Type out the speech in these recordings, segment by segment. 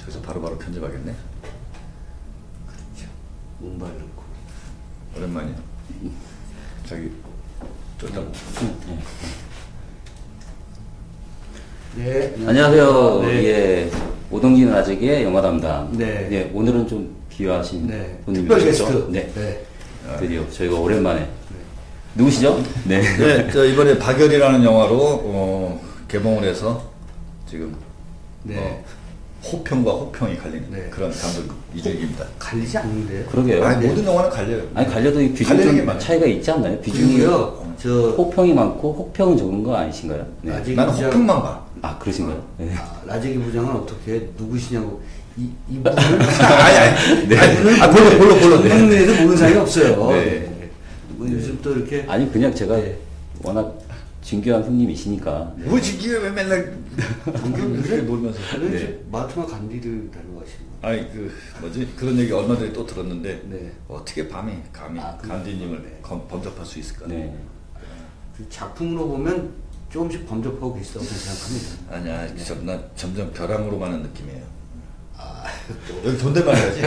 그래서 바로바로 편집하겠네. 그렇죠. 문발 넣고. 오랜만이야. 자기 쫄딱. 네. 안녕하세요. 네. 예, 오동진 아재기의 영화 담당. 네. 예, 오늘은 좀 귀하신 네. 분님이시죠? 특별 게스트. 네. 네. 드디어 저희가 오랜만에. 누구시죠? 네. 네, 저 이번에 박열이라는 영화로 개봉을 해서 지금 네. 호평과 호평이 갈리는 네. 그런 감독 이준익입니다. 갈리지 않는데요. 그러게요. 아니, 모든 영화는 갈려요. 아니, 갈려도 이 비중이 갈리는 게 좀 많아요. 차이가 있지 않나요? 비중이. 그리고요, 저 호평이 많고 혹평은 적은 거 아니신가요? 네. 라지기 나는 부장, 호평만 봐. 아, 그러신가요? 네. 라지기 부장은 어떻게 누구시냐고 이분을 아니. 네. 볼로 국내에도 모르는 사람이 없어요. 네. 네. 뭐 요즘 또 이렇게 아니, 그냥 제가 네. 워낙 진교한 형님이시니까. 네. 뭐 지금 왜 맨날 그렇게 놀면서. 네. 마트마 간디를 다루시는 아니 그 뭐지 그런 얘기 얼마 전에 또 들었는데 네. 어떻게 감히 간디님을 네. 범접할 수 있을까? 네. 그 작품으로 보면 조금씩 범접하고 계시다고 생각합니다. 아니야, 나 점점 벼랑으로 가는 느낌이에요. 아, 여기 존댓말 해야지.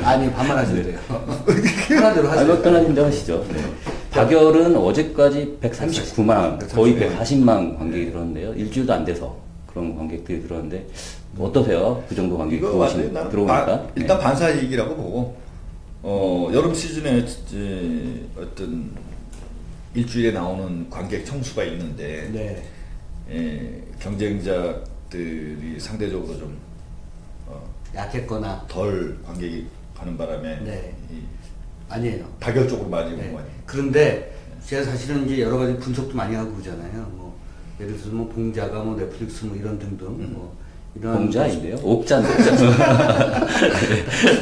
아니 반말하셔도 돼요. 하나대로 아니, 하세요. 편하신 대로 하시죠. 네. 박열은 어제까지 139만, 거의 140만 관객이 들었는데요. 일주일도 안 돼서 그런 관객들이 들었는데, 어떠세요? 그 정도 관객이 이거 완전히 나는 들어오니까? 일단 반사이익이라고 보고, 여름 시즌에 이제 어떤 일주일에 나오는 관객 총수가 있는데, 네. 경쟁자들이 상대적으로 좀 약했거나 덜 관객이 가는 바람에 네. 이 아니에요. 박열 쪽으로 많이 네. 온 거 아니에요. 그런데 제가 사실은 이제 여러 가지 분석도 많이 하고 그러잖아요. 뭐 예를 들어서 뭐 봉자가 뭐 넷플릭스 뭐 이런 등등 뭐 이런 공자인데요? 옥자인데.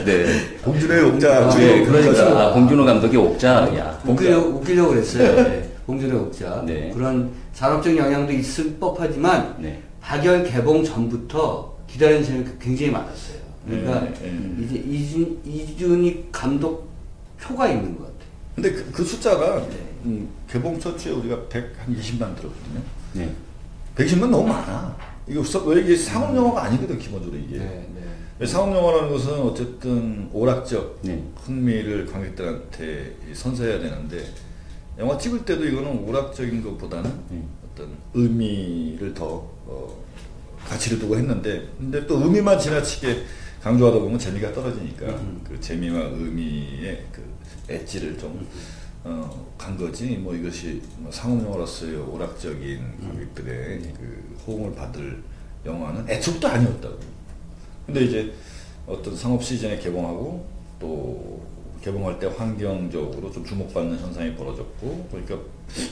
네. 봉준호의 옥자. 네, 그러니까. 봉준호 감독이 옥자야. 웃기려고 그랬어요. 네. 봉준의 옥자. 네. 그런 산업적 영향도 있을 법하지만 네. 박열 개봉 전부터 기다리는 사람이 굉장히 많았어요. 그러니까 네. 이제 이준익 감독 표가 있는 것 같아요. 근데 그 숫자가 네. 개봉 첫 주에 우리가 120만 들었거든요. 네. 120만 너무 많아. 왜 이게 상업 영화가 아니거든 기본적으로 이게. 네. 상업 영화라는 것은 어쨌든 오락적 네. 흥미를 관객들한테 선사해야 되는데 영화 찍을 때도 이거는 오락적인 것보다는 어떤 의미를 더 가치를 두고 했는데 근데 또 의미만 지나치게 강조하다 보면 재미가 떨어지니까 그 재미와 의미의 그 엣지를 좀 간 거지 뭐 이것이 뭐 상업 영화로서의 오락적인 관객들의 그 호응을 받을 영화는 애초부터 아니었다고. 근데 이제 어떤 상업 시즌에 개봉하고 또 개봉할 때 환경적으로 좀 주목받는 현상이 벌어졌고 그러니까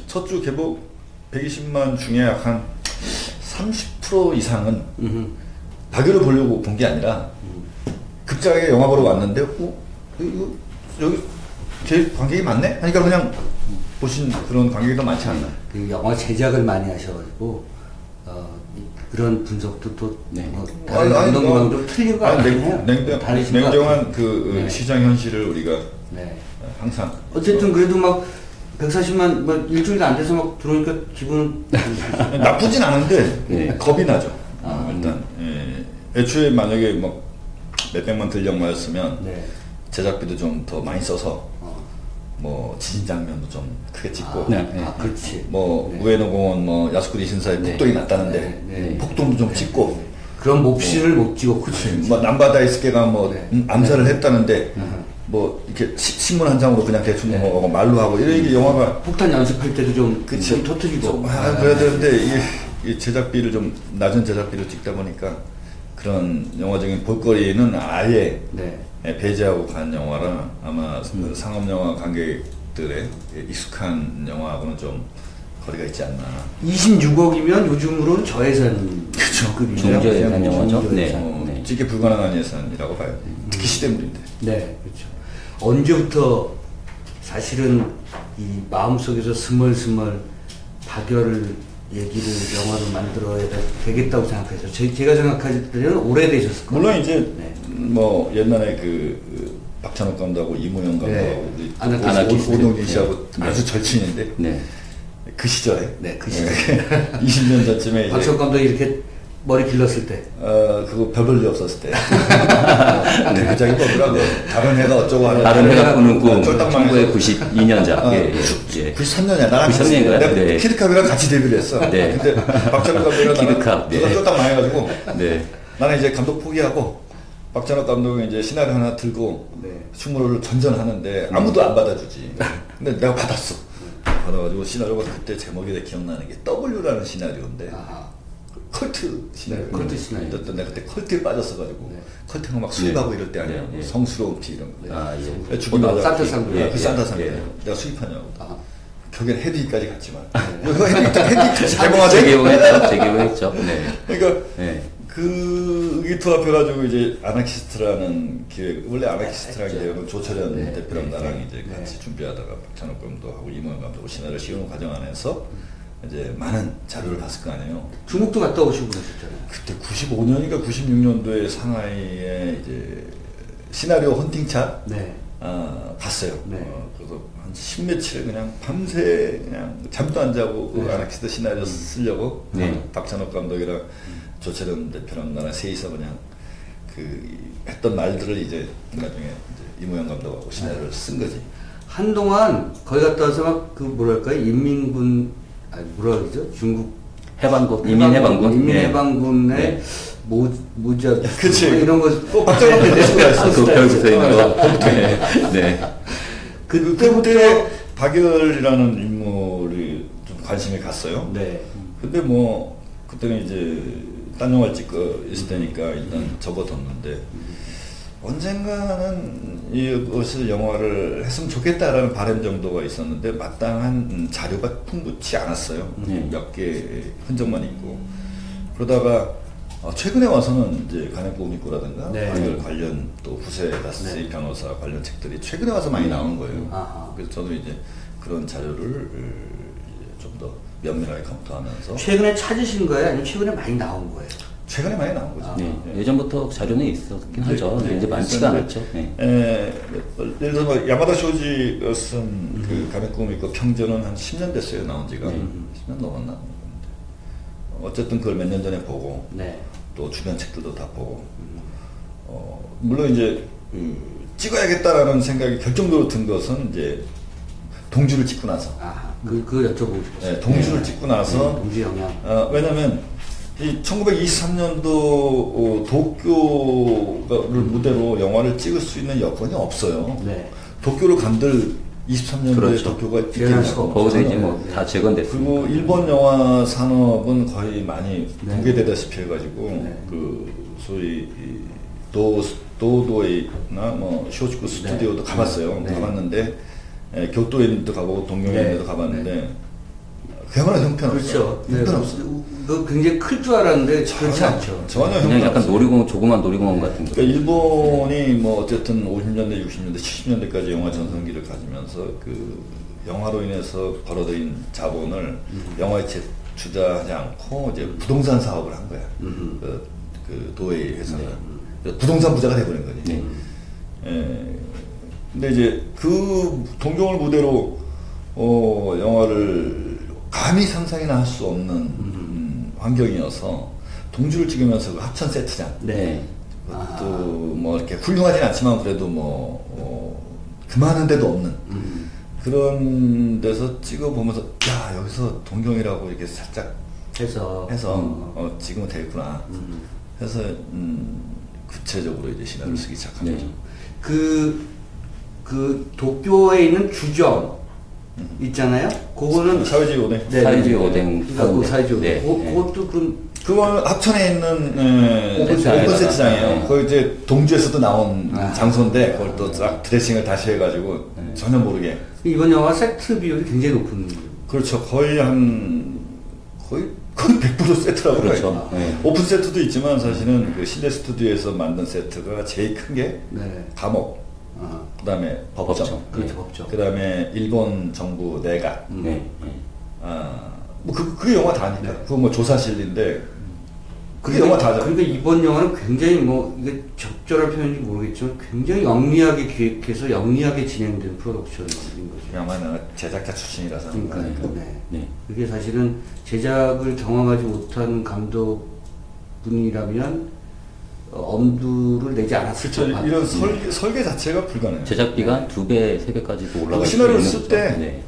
첫 주 개봉 120만 중에 한 30% 이상은 박열을 보려고 본 게 아니라 극장에 영화 보러 왔는데 이거 여기 제일 관객이 많네? 하니까 그냥 보신 그런 관객이 더 많지 않나? 그 영화 제작을 많이 하셔가지고 그런 분석도 또 네. 뭐 다른 감독님하고 좀 틀린 거 아니에요? 냉정한 그 네. 시장 현실을 우리가 네. 항상 어쨌든 그래도 막 140만 뭐 일주일도 안 돼서 막 들어오니까 기분은 나쁘진 않은데 네. 겁이 나죠. 일단 애초에 만약에 막 몇백만 들령마였으면 네. 제작비도 좀 더 많이 써서 뭐 지진 장면도 좀 크게 찍고 그렇지. 뭐 네. 우에노 공원 뭐 야스쿠니 신사에 네. 폭동이 났다는데 네. 폭동도 좀 찍고 그런 몫을 못 찍었고 뭐 남바다이스케가 뭐 네. 암살을 했다는데 뭐 이렇게 신문 한 장으로 그냥 대충 넘어가고 말로 하고 이런 게 영화가 폭탄 연습할 때도 좀 그치. 터트리고 그래야 되는데 이게 제작비를 좀 낮은 제작비로 찍다 보니까 그런 영화적인 볼거리는 아예 네. 배제하고 간 영화라 아마 그 상업 영화 관객들의 익숙한 영화하고는 좀 거리가 있지 않나. 26억이면 요즘으로는 저예산 급이죠. 중저예산 영화죠. 네. 네. 찍기 불가능한 예산이라고 봐요. 특히 시대물인데. 네, 그렇죠. 언제부터 사실은 이 마음속에서 스멀스멀 박열 얘기를 영화로 만들어야 되겠다고 생각해서 제가 생각할 때는 오래되셨을 거예요. 물론 이제 네. 뭐 옛날에 박찬욱 감독하고 이무영 감독하고 네. 우리 아나키스트. 오동진 씨하고 네. 아주 절친인데 네. 그 시절에 네, 그 시절. 20년 전쯤에 이제 박찬욱 감독이 이렇게 머리 길렀을 때. 그거 별 볼 일 없었을 때. 대표작이 뭐더라고. 다른 해가 어쩌고 하는. 다른 해가 꾸는 꿈. 쫄딱 망해서. 1992년작. 예, 예. 93년이야. 나랑 93년인가요? 내가 네. 키드캅이랑 같이 데뷔를 했어. 네. 근데 박찬욱 감독이랑 키드캅, 나랑 네. 쫄딱 망해가지고. 네. 나는 이제 감독 포기하고 박찬욱 감독이 이제 시나리오 하나 들고 네. 충무로를 전전하는데 아무도 안 받아주지. 근데 내가 받았어. 받아가지고 시나리오가 그때 제목이 내가 기억나는 게 W라는 시나리오인데 아하. 컬트 시나리오. 네, 컬트 시나리오. 근데 내가 그때 컬트에 빠졌어가지고 네. 컬트가 막 수입하고 네. 이럴 때 아니야. 네, 네. 성스러운 피 이런 거. 아, 예. 죽이마자 산타상. 그 예, 산타상 예. 내가 수입하냐고. 아하. 결국엔 헤드까지 갔지만. 이거 헤드 개봉하자. 재개봉했죠. 재개봉했죠. 네. 그러니까 네. 그 의기투합해가지고 이제 아나키스트라는 기획, 원래 아나키스트라는 기획은 조철현 네. 대표랑 네. 나랑 이제 네. 같이 준비하다가 박찬욱 감독하고 이모현 감독하고 시나리오 씌우는 과정 안에서 이제 많은 자료를 봤을 거 아니에요. 중국도 갔다 오시고 그러셨잖아요. 그때 95년인가 96년도에 상하이에 이제 시나리오 헌팅차 네. 봤어요. 네. 그래서 한 10며칠 그냥 밤새 그냥 잠도 안 자고 그 네. 아나키스트 시나리오 쓰려고 네. 박찬욱 감독이랑 조철현 대표랑 나랑 셋이서 그냥 그 했던 말들을 이제 나중에 이제 이모영 감독하고 시나리오를 쓴 거지. 한동안 거기 갔다 와서 막 그 뭐랄까요 인민군 아니 뭐라 그러죠 중국 해방군, 인민해방군. 인민해방군의 네. 모자 그치. 뭐 이런 거 또 박찬욱 감독이 아, 그 별 붙어 있는 거. 네. 네. 그때 박열이라는 인물이 좀 관심이 갔어요. 네. 근데 뭐 그때는 이제 딴 영화를 찍고 있을 때니까 일단 접어뒀는데 언젠가는 이것을 영화를 했으면 좋겠다라는 바람 정도가 있었는데 마땅한 자료가 풍부치 않았어요. 몇 개 흔적만 있고 그러다가 최근에 와서는 이제 가네코미코라든가 네. 박열 관련 또 후세 다스의 변호사 관련 책들이 최근에 와서 많이 나오는 거예요. 아하. 그래서 저도 이제 그런 자료를 좀 더 면밀하게 검토하면서 최근에 찾으신 거예요? 아니면 최근에 많이 나온 거예요? 최근에 많이 나온 거죠. 네. 예전부터 자료는 있었긴 하죠. 근데 이제 많지가 있었는데, 않았죠. 네. 예를 들어서 뭐 야마다 쇼지 쓴 그 가네코미코 평전은 한 10년 됐어요. 나온 지가 10년 넘었나? 어쨌든 그걸 몇 년 전에 보고 네. 또 주변 책들도 다 보고 물론 이제 찍어야겠다라는 생각이 결정적으로 든 것은 이제 동주를 찍고 나서 아하. 그거 여쭤보고 싶었어요. 네, 동주를 찍고 나서 동주 영향. 왜냐면 이 1923년도 도쿄를 무대로 영화를 찍을 수 있는 여건이 없어요. 네. 도쿄를 간들 23년도에 그렇죠. 도쿄가 재현할 수가 없죠. 거기서 이제 뭐 다 재건됐습니다. 그리고 일본 영화 산업은 거의 많이 네. 붕괴되다시피 해가지고 네. 그 소위 도도에나 뭐 쇼츠쿠 스튜디오도 네. 가봤어요. 네. 가봤는데 교토에도 가보고 동경에도 네. 가봤는데 그야말로 형편없어요. 그렇죠. 네. 형편없어요. 그 굉장히 클 줄 알았는데 그렇지 않죠. 전혀 그냥 약간 형편없어요. 놀이공원, 조그만 놀이공원 같은 거. 그러니까 일본이 뭐 어쨌든 50년대, 60년대, 70년대까지 영화 전성기를 가지면서 그 영화로 인해서 벌어들인 자본을 영화에 투자하지 않고 이제 부동산 사업을 한 거야. 그 도에이 회사가 부동산 부자가 돼버린 거지. 네. 근데 이제 그 동경을 무대로 영화를 감히 상상이나 할 수 없는 환경이어서 동주를 찍으면서 그 합천 세트장. 네. 또 뭐 이렇게 훌륭하진 않지만 그래도 그만한 데도 없는 그런 데서 찍어 보면서 야 여기서 동경이라고 이렇게 살짝 해서 지금은 되겠구나 해서 구체적으로 이제 시나리오를 쓰기 시작한 거죠. 그 도쿄에 있는 주점 있잖아요. 그거는 사회주의 오뎅. 네, 사회주의 네. 오뎅. 그러니까 그 사회주의 네. 오뎅. 그것도 그건 합천에 있는 오픈 세트장이에요. 네. 거기 이제 동주에서도 나온 아. 장소인데 그걸 또 쫙 드레싱을 다시 해가지고 전혀 모르게. 이번 영화 세트 비율이 굉장히 높은. 그렇죠. 거의 100% 세트라고 그렇죠. 해요. 네. 오픈 세트도 있지만 사실은 그 실내 스튜디오에서 만든 세트가 제일 큰 게 네. 감옥, 아, 그다음에 법정, 법정. 그렇죠, 네. 법정. 그다음에 일본 정부 내각. 네. 뭐 그게 영화 다니까. 네. 그거 뭐 조사실인데 그게 영화 다죠. 그러니까 이번 영화는 굉장히 뭐 이게 적절한 표현인지 모르겠지만 굉장히 영리하게 기획해서 영리하게 진행된 프로덕션인 거죠. 영화 내가 제작자 출신이라서. 그러니까 네. 네. 그게 사실은 제작을 경험하지 못한 감독이 분이라면 엄두를 내지 않았을 그렇죠. 것 이런 설계 자체가 불가능해요. 제작비가 2배, 3배까지도 올라갈 그 수 시나리오를 있는 쓸 거죠. 때, 네.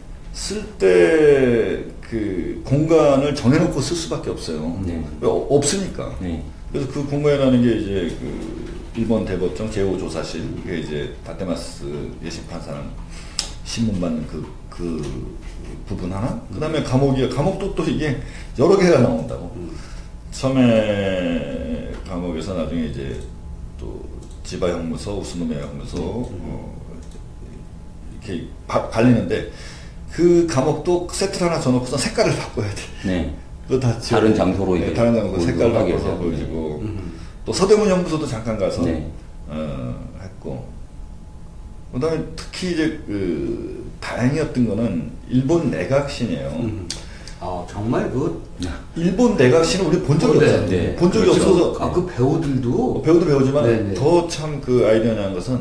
그 공간을 정해놓고 쓸 수밖에 없어요. 네. 없으니까. 네. 그래서 그 공간이라는 게 이제 그 일본 대법정 제5조사실, 그게 이제 다테마스 예심판사는 신문 받는 그 부분 하나? 그 다음에 감옥도 또 이게 여러 개가 나온다고. 처음에 감옥에서 나중에 이제 또 지바 형무소, 우스노메 형무소, 이렇게 갈리는데 그 감옥도 세트를 하나 줘놓고서 색깔을 바꿔야 돼. 네. 그거 다 다른 장소로 네, 다른 장소 색깔 하게 바꿔서 해서. 보여주고 또 서대문 형무소도 잠깐 가서 네. 했고 그다음에 특히 이제 그 다행이었던 거는 일본 내각신이에요. 정말 일본 내각신은 우리 본 적이 없잖아요. 네. 본 적이 그렇죠. 없어서 그 배우들도 배우도 배우지만 네네. 더 참 그 아이디어냐는 것은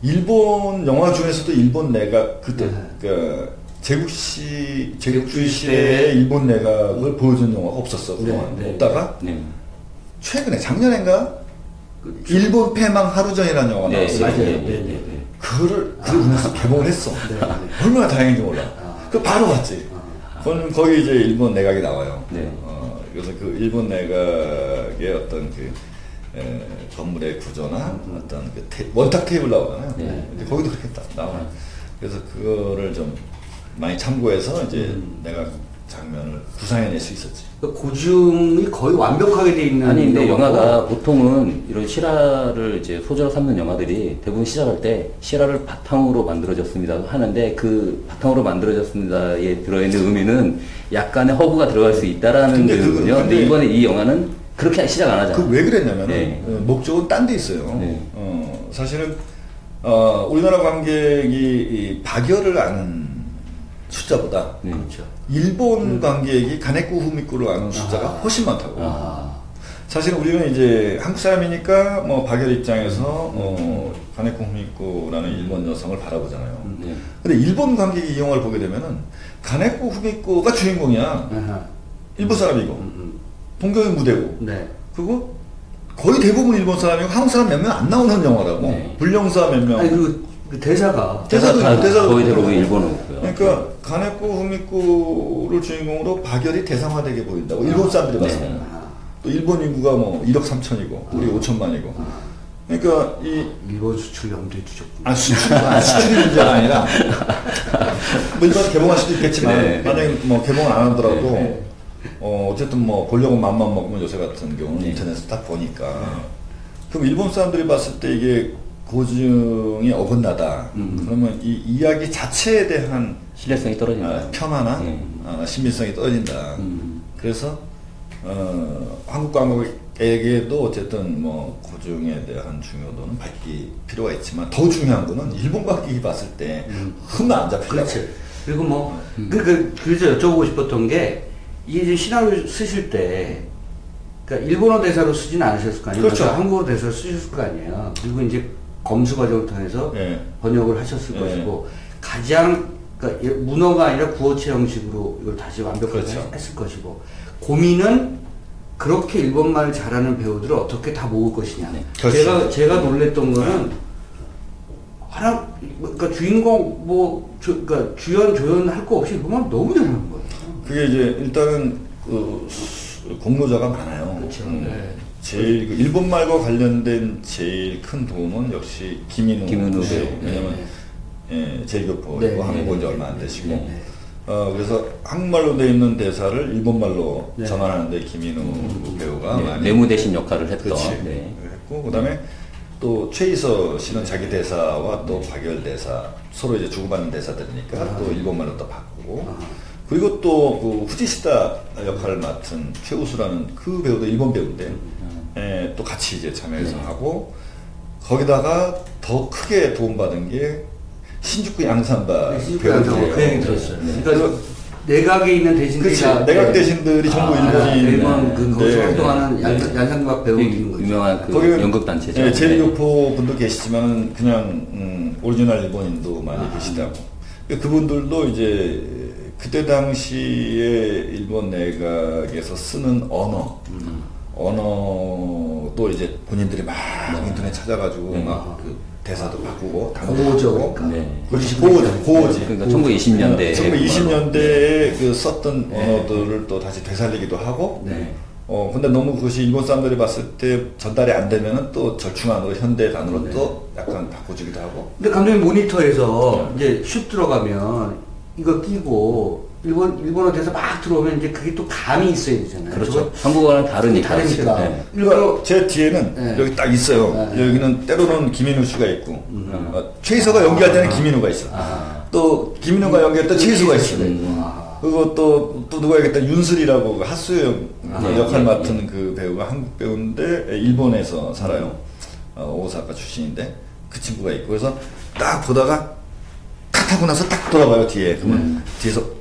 일본 영화 중에서도 일본 내각 그때 네. 그러니까 제국주의 시대의 일본 내각을 보여준 영화가 없었어. 그동안 네. 없다가 네. 최근에 작년인가 일본 패망 하루 전이라는 영화가 네, 나왔어요. 맞아요. 네, 네, 네, 네. 네. 그거를 우리나라에서 개봉을 했어. 네. 얼마나 다행인지 몰라. 그 바로 봤지. 그건 거기 이제 일본 내각이 나와요. 네. 그래서 그 일본 내각의 어떤 그 건물의 구조나 어떤 그 원탁 테이블 나오잖아요. 네. 근데 거기도 그렇게 딱 나와요. 그래서 그거를 좀 많이 참고해서 이제 내각 장면을 구상해낼 수 있었지. 그 고증이 거의 완벽하게 돼 있는. 아니, 근데 영화고. 영화가 보통은 이런 실화를 이제 소재로 삼는 영화들이 대부분 시작할 때 실화를 바탕으로 만들어졌습니다 하는데 그 바탕으로 만들어졌습니다에 들어있는 의미는 약간의 허구가 들어갈 수 있다라는 의미거든요. 근데 이번에 이 영화는 그렇게 시작 안 하잖아요. 그 왜 그랬냐면은 네. 목적은 딴 데 있어요. 네. 사실은 우리나라 관객이 이 박열을 아는 숫자보다 네. 그렇죠. 일본 관객이 가네쿠 후미코를 아는 숫자가 훨씬 많다고. 사실은 우리는 이제 한국 사람이니까 뭐 박열 입장에서 가네쿠 후미코라는 일본 여성을 바라보잖아요. 네. 근데 일본 관객이 이 영화를 보게 되면은 가네쿠 후미코가 주인공이야. 아하. 일본 사람이고 동경의 무대고. 네. 그리고 거의 대부분 일본 사람이고 한국 사람 몇 명 안 나오는 영화라고. 네. 불령사 몇 명. 아니 그 대사가 대사도 다 대사도 거의 대부분 그렇고. 일본어고요. 그러니까 가네쿠 후미코를 주인공으로 박열이 대상화되게 보인다고 일본 사람들이 봤을 때. 네. 또 일본 인구가 뭐 1억 3천이고 우리 5천만이고. 그러니까 이 일본 수출 염두에 두셨구나. 수출이 문제가 아니라 뭐 일반 개봉할 수도 있겠지만 네. 만약에 뭐 개봉을 안 하더라도 네. 어쨌든 뭐 보려고 맘만 먹으면 요새 같은 경우는 네. 인터넷에서 딱 보니까 그럼 일본 사람들이 봤을 때 이게 고증이 어긋나다. 그러면 이 이야기 자체에 대한 신뢰성이 떨어진다. 평화나 네. 신빙성이 떨어진다. 그래서 한국 관객에게도 어쨌든 뭐 고증에 대한 중요도는 받기 필요가 있지만 더 중요한 거는 일본 관객이 봤을 때 흠 안 잡히려고. 그렇지. 그리고 뭐 그래서 여쭤보고 싶었던 게 이게 이제 시나리오 쓰실 때 그러니까 일본어 대사로 쓰진 않으셨을 거 아니에요. 그렇죠. 그러니까 한국어 대사로 쓰셨을 거 아니에요. 그리고 이제 검수 과정을 통해서 예. 번역을 하셨을 예. 것이고 가장 그러니까 문어가 아니라 구어체 형식으로 이걸 다시 완벽하게 그렇죠. 했을 것이고 고민은 그렇게 일본말을 잘하는 배우들을 어떻게 다 모을 것이냐. 그렇죠. 제가 놀랬던 거는 하나 그러니까 주인공 그러니까 주연 조연 할 거 없이 일본말 너무 잘하는 거예요. 그게 이제 일단은 공로자가 많아요. 그렇죠. 네. 제일 일본말과 관련된 제일 큰 도움은 역시 김인우 김인우 배우. 배우. 왜냐면 제일교포이고 네. 한국 온 지 얼마 안 되시고 네. 그래서 한국말로 돼 있는 대사를 일본말로 네. 전환하는데 김인우 배우가 네, 많이 내무 대신 역할을 했던. 그렇지. 네. 했고 그다음에 또 최이서 씨는 자기 대사와 또 박열 대사 서로 이제 주고받는 대사들이니까 또 일본말로 또 바꾸고 그리고 또 그 후지시다 역할을 맡은 최우수라는 그 배우도 일본 배우인데 또 같이 이제 참여해서 하고 거기다가 더 크게 도움받은 게 신주쿠 양산바 배우들 그 얘기 들었어요. 그러니까 내각에 있는 그렇지. 대신들이 내각 대신들이 전부 일본인. 일본 거기서 네. 활동하는 양상박 배우들인 거죠. 유명한 그 거기 연극단체죠. 네, 제일교포 분도 계시지만 그냥 오리지널 일본인도 많이 계시다고. 그분들도 이제 그때 당시에 일본 내각에서 쓰는 언어가 그거 이제 본인들이 막 인터넷 찾아가지고 막 그 대사도 바꾸고 고어죠. 그렇지 고어지. 그러니까 1920년대 1920년대에 그 썼던 언어들을 또 다시 되살리기도 하고. 근데 너무 그것이 일본 사람들이 봤을 때 전달이 안 되면은 또 절충안으로 현대 단어로 또 약간 바꿔주기도 하고. 근데 감독님 모니터에서 이제 슛 들어가면 이거 끼고 일본어 대사 막 들어오면 이제 그게 또 감이 있어야 되잖아요. 그렇죠. 한국어랑 다르니까. 다르니까. 그러니까 제 뒤에는 여기 딱 있어요. 여기는 때로는 김인우 씨가 있고, 최희서가 연기할 때는 김인우가 있어. 또 김인우가 연기할 때 최희서가 있어. 그리고 또 누가 얘기했다 윤슬이라고 하수영 역할 맡은 그 배우가 한국 배우인데 일본에서 살아요. 오사카 출신인데 그 친구가 있고 그래서 딱 보다가 탁 하고 나서 딱 돌아봐요 뒤에. 그러면 뒤에서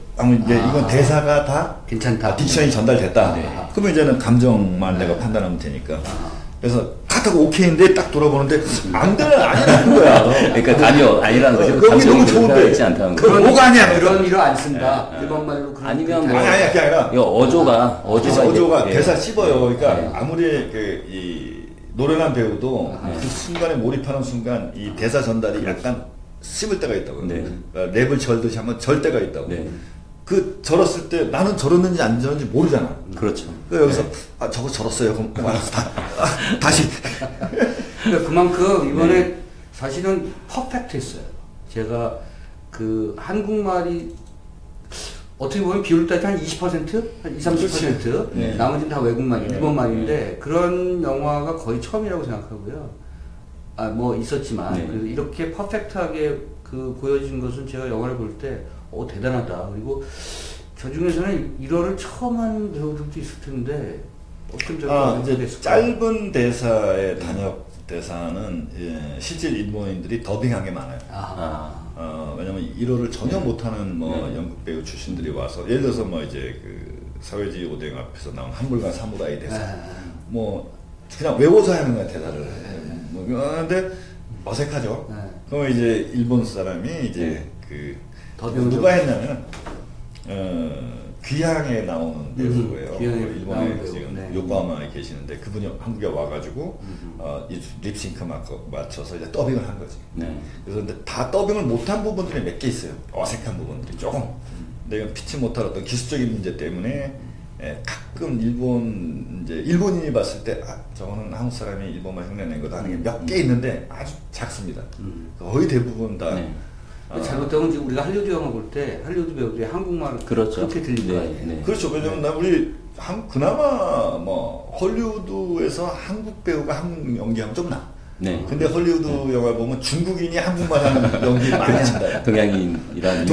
이제 이건 대사가 다 괜찮다. 딕션이 전달됐다. 그러면 이제는 감정만 내가 판단하면 되니까. 그래서 탁하고 오케이인데 딱 돌아보는데 안 되는 아니라는 거야. 그러니까 감이 아니라는 거죠. 그게 너무 좋은데 있지 않다는 그건 뭐가 아니야. 그런 의미로 안 쓴다. 일본 말로 그런 아니면 뭐 아니야 그게 아니라 어조가 대사 씹어요. 그러니까 아무리 이 노련한 배우도 그 순간에 몰입하는 순간 이 대사 전달이 약간 씹을 때가 있다고. 그러니까 랩을 절듯이 하면 절 때가 있다고. 그 절었을 때 나는 절었는지 안 절었는지 모르잖아. 그렇죠. 여기서 저거 절었어요. 그럼 알았어. 다시. 그러니까 그만큼 이번에 사실은 퍼펙트했어요. 제가 그 한국말이 어떻게 보면 비율 따지면 한 20%? 한 20, 30%? 나머지는 다 외국말, 일본말인데 그런 영화가 거의 처음이라고 생각하고요. 뭐 있었지만 그래서 이렇게 퍼펙트하게 그 보여진 것은 제가 영화를 볼 때 대단하다. 그리고 저 중에서는 1화를 처음 한 배우들도 있을 텐데 어떤 점이 이제 짧은 대사의 단역 대사는 실제 일본인들이 더빙한 게 많아요. 왜냐면 1화를 전혀 못하는 연극 배우 출신들이 와서 예를 들어서 이제 그 사회주의 오뎅 앞에서 나온 한물간 사무라이 대사 뭐 그냥 외워서 하는 거야 대사를. 그런데 어색하죠. 그러면 이제 일본 사람이 이제 누가 했냐면 귀향에 나오는 배우예요. 일본에 지금 요코하마에 계시는데 그분이 한국에 와가지고 립싱크 맞춰서 이제 더빙을 한 거지. 그래서 근데 다 더빙을 못한 부분들이 몇 개 있어요. 어색한 부분들이 조금. 근데 이건 피치 못할 어떤 기술적인 문제 때문에 가끔 일본인이 봤을 때 저거는 한국 사람이 일본말 흉내낸 거다 하는 게 몇 개 있는데 아주 작습니다. 거의 대부분 다. 잘못하면 지금 우리가 할리우드 영화 볼 때 할리우드 배우들이 한국말 그렇게 들릴 거 아니에요. 그렇죠. 왜냐면 우리 그나마 헐리우드에서 한국 배우가 한국 연기하면 좀 나. 근데 헐리우드 영화 보면 중국인이 한국말 하는 연기 많이 한다. 동양인이라는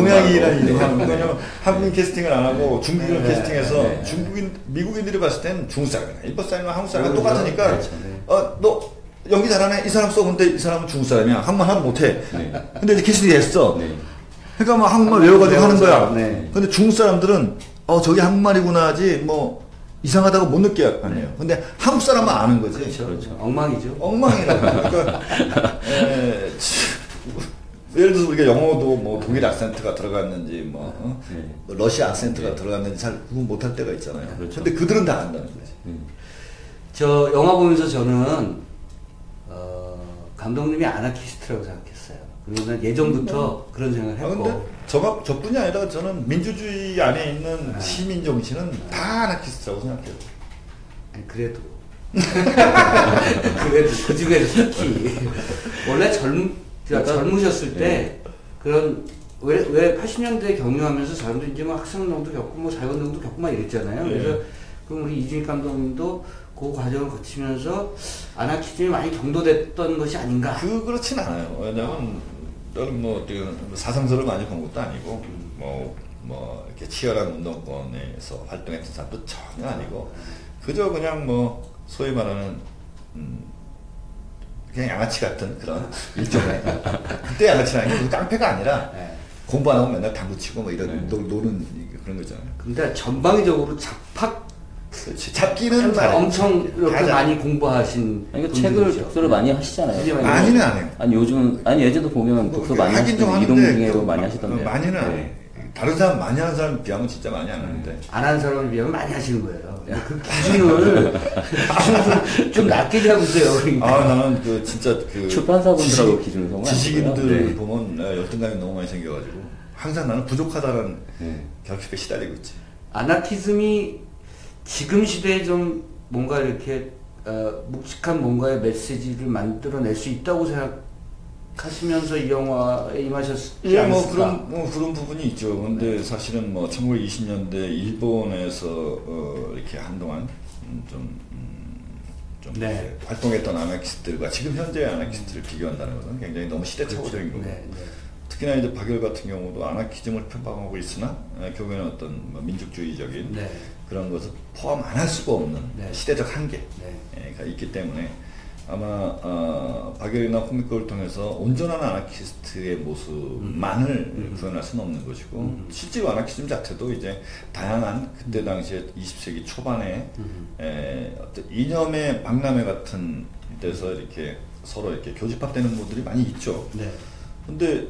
이유로 하는. 왜냐면 한국인 캐스팅을 안 하고 중국인을 캐스팅해서 미국인들이 봤을 때는 중국 사람이나 일본 사람이나 한국 사람이나 똑같으니까 너 연기 잘하네. 이 사람 써. 근데 이 사람은 중국 사람이야. 한국말 하면 못해. 근데 이제 캐스팅이 됐어. 그러니까 한국말 외워가지고 하는 거야. 근데 중국 사람들은 저게 한국말이구나 하지 이상하다고 못 느껴 아니에요. 근데 한국 사람은 아는 거지. 그렇죠. 엉망이죠. 엉망이라고. 그러니까 예를 들어서 우리가 영어도 독일 악센트가 들어갔는지 러시아 악센트가 들어갔는지 잘 구분 못할 때가 있잖아요. 근데 그들은 다 안다는 거지. 저 영화 보면서 저는 감독님이 아나키스트라고 생각했어요. 그리고 난 예전부터 그런 생각을 했고. 근데 저뿐이 아니라 저는 민주주의 안에 있는 시민 정신은 다 아나키스트라고 생각해요. 아니, 그래도 그 중에서 특히 원래 젊으셨을 때 그런 왜 80년대 경유하면서 사람들이 이제 학생운동도 겪고 자유운동도 겪고 이랬잖아요. 그래서 그럼 우리 이준익 감독님도 그 과정을 거치면서 아나키즘이 많이 경도됐던 것이 아닌가? 그렇진 않아요. 왜냐면 저는 사상서를 많이 본 것도 아니고 이렇게 치열한 운동권에서 활동했던 사람도 전혀 아니고 그저 그냥 소위 말하는 그냥 양아치 같은 그런 일종의 그때 양아치라는 게 깡패가 아니라 공부 안 하고 맨날 당구 치고 이런 노는 그런 거잖아요. 근데 전방위적으로 잡학 잡기는 엄청 이렇게 많이 공부하신 책을 독서를 많이 하시잖아요. 많이는 안 해요. 예전도 보면 독서 많이 하시던데 이동 중에도 많이 하시던데. 많이는 안 해요. 다른 사람 많이 하는 사람 비하면 진짜 많이 안 하는데. 안 하는 사람에 비하면 많이 하시는 거예요. 그 기준을 좀 낮게 잡으세요. 그러니까. 나는 그 진짜 그 출판사분들하고 기준을 정하는 지식인들 네. 보면 열등감이 너무 많이 생겨가지고 항상 나는 부족하다는 결핍에 시달리고 있지. 아나키즘이 지금 시대에 좀 뭔가 이렇게 묵직한 뭔가의 메시지를 만들어낼 수 있다고 생각하시면서 이 영화에 임하셨지 않습니까? 그런 부분이 있죠. 근데 사실은 1920년대 일본에서 이렇게 한동안 좀 네. 이렇게 활동했던 아나키스트들과 지금 현재의 아나키스트를 비교한다는 것은 굉장히 너무 시대착오적인 거고. 네, 네. 특히나 이제 박열 같은 경우도 아나키즘을 편박하고 있으나 결국에는 어떤 민족주의적인 네. 그런 것을 포함 안 할 수가 없는 네. 시대적 한계가 네. 있기 때문에 아마 박열이나 코믹걸 통해서 온전한 아나키스트의 모습만을 구현할 수는 없는 것이고 실제로 아나키즘 자체도 이제 다양한 그때 당시에 20세기 초반에 어떤 이념의 박람회 같은 데서 이렇게 서로 이렇게 교집합되는 모델이 많이 있죠. 네. 근데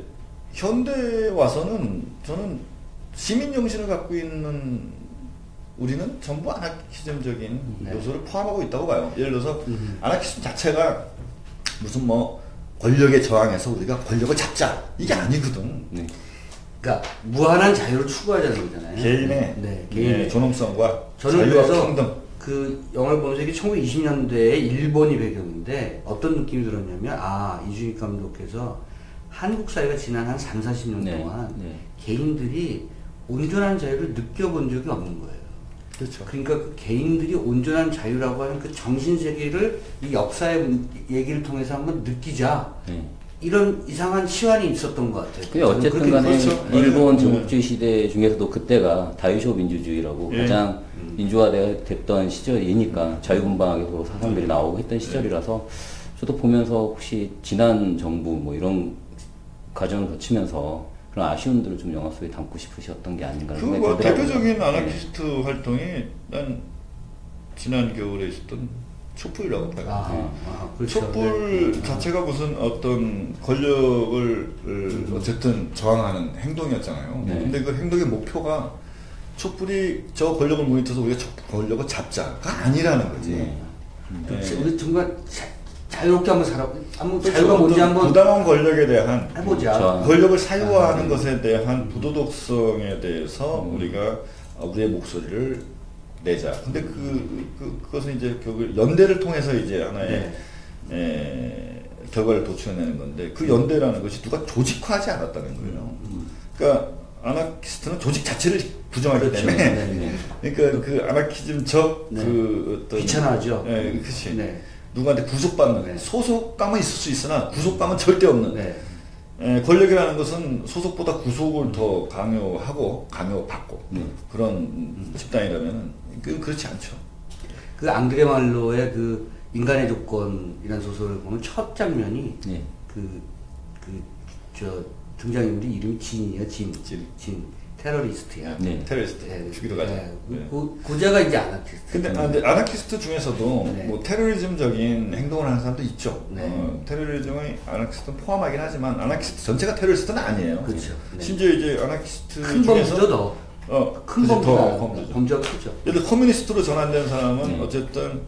현대에 와서는 저는 시민 정신을 갖고 있는 우리는 전부 아나키즘적인 요소를 포함하고 있다고 봐요. 예를 들어서 아나키즘 자체가 무슨 권력에 저항해서 우리가 권력을 잡자 이게 아니거든. 그러니까 무한한 자유를 추구하자는 거잖아요. 개인의 개인의 존엄성과 저는 자유와 그래서 평등. 그 영화를 보면서 이게 1920년대에 일본이 배경인데 어떤 느낌이 들었냐면 이준익 감독께서 한국 사회가 지난 한 3, 40년 동안 개인들이 온전한 자유를 느껴본 적이 없는 거예요. 그렇죠. 그러니까 그 개인들이 온전한 자유라고 하는 그 정신세계를 이 역사의 얘기를 통해서 한번 느끼자. 이런 이상한 치환이 있었던 것 같아요. 그게 어쨌든 간에 그렇죠. 일본 제국주의 시대 중에서도 그때가 다이쇼 민주주의라고 가장 민주화됐던 시절이니까 자유분방하게 서로 사상들이 나오고 했던 시절이라서 저도 보면서 혹시 지난 정부 이런 과정을 거치면서 그런 아쉬움들을 좀 영화 속에 담고 싶으셨던 게 아닌가 하는 생각이 들더라고요. 대표적인 아나키스트 활동이 난 지난 겨울에 있었던 촛불이라고 봐요. 그렇죠. 촛불 자체가 무슨 어떤 권력을 어쨌든 저항하는 행동이었잖아요. 근데 그 행동의 목표가 촛불이 저 권력을 모니터서 우리가 저 권력을 잡자가 아니라는 거지. 우리 정말 자유롭게 한번 한번 그렇죠. 자유가 뭔지 한번 부당한 권력에 대한 해보자. 권력을 사유화하는 것에 대한 부도덕성에 대해서 우리가 우리의 목소리를 내자. 근데 그것은 이제 결국 연대를 통해서 이제 하나의 결과를 도출해내는 건데 그 연대라는 것이 누가 조직화하지 않았다는 거예요. 그러니까 아나키스트는 조직 자체를 부정하기 때문에 그러니까 그 아나키즘적 그 어떤 귀찮아하죠. 그렇지. 누구한테 구속받는 소속감은 있을 수 있으나 구속감은 절대 없는 권력이라는 것은 소속보다 구속을 더 강요받고 그런 집단이라면 그렇지 않죠. 그 앙드레 말로의 그 인간의 조건이라는 소설을 보면 첫 장면이 저 등장인물이 이름이 진이에요. 진. 테러리스트야. 테러리스트. 죽이러 가자. 고자가 이제 아나키스트. 근데 아나키스트 중에서도 테러리즘적인 행동을 하는 사람도 있죠. 테러리즘의 아나키스트는 포함하긴 하지만 아나키스트 전체가 테러리스트는 아니에요. 그렇죠. 심지어 이제 아나키스트 큰 중에서 범죄도 큰 범죄가 크죠. 예를 들어 커뮤니스트로 전환된 사람은 어쨌든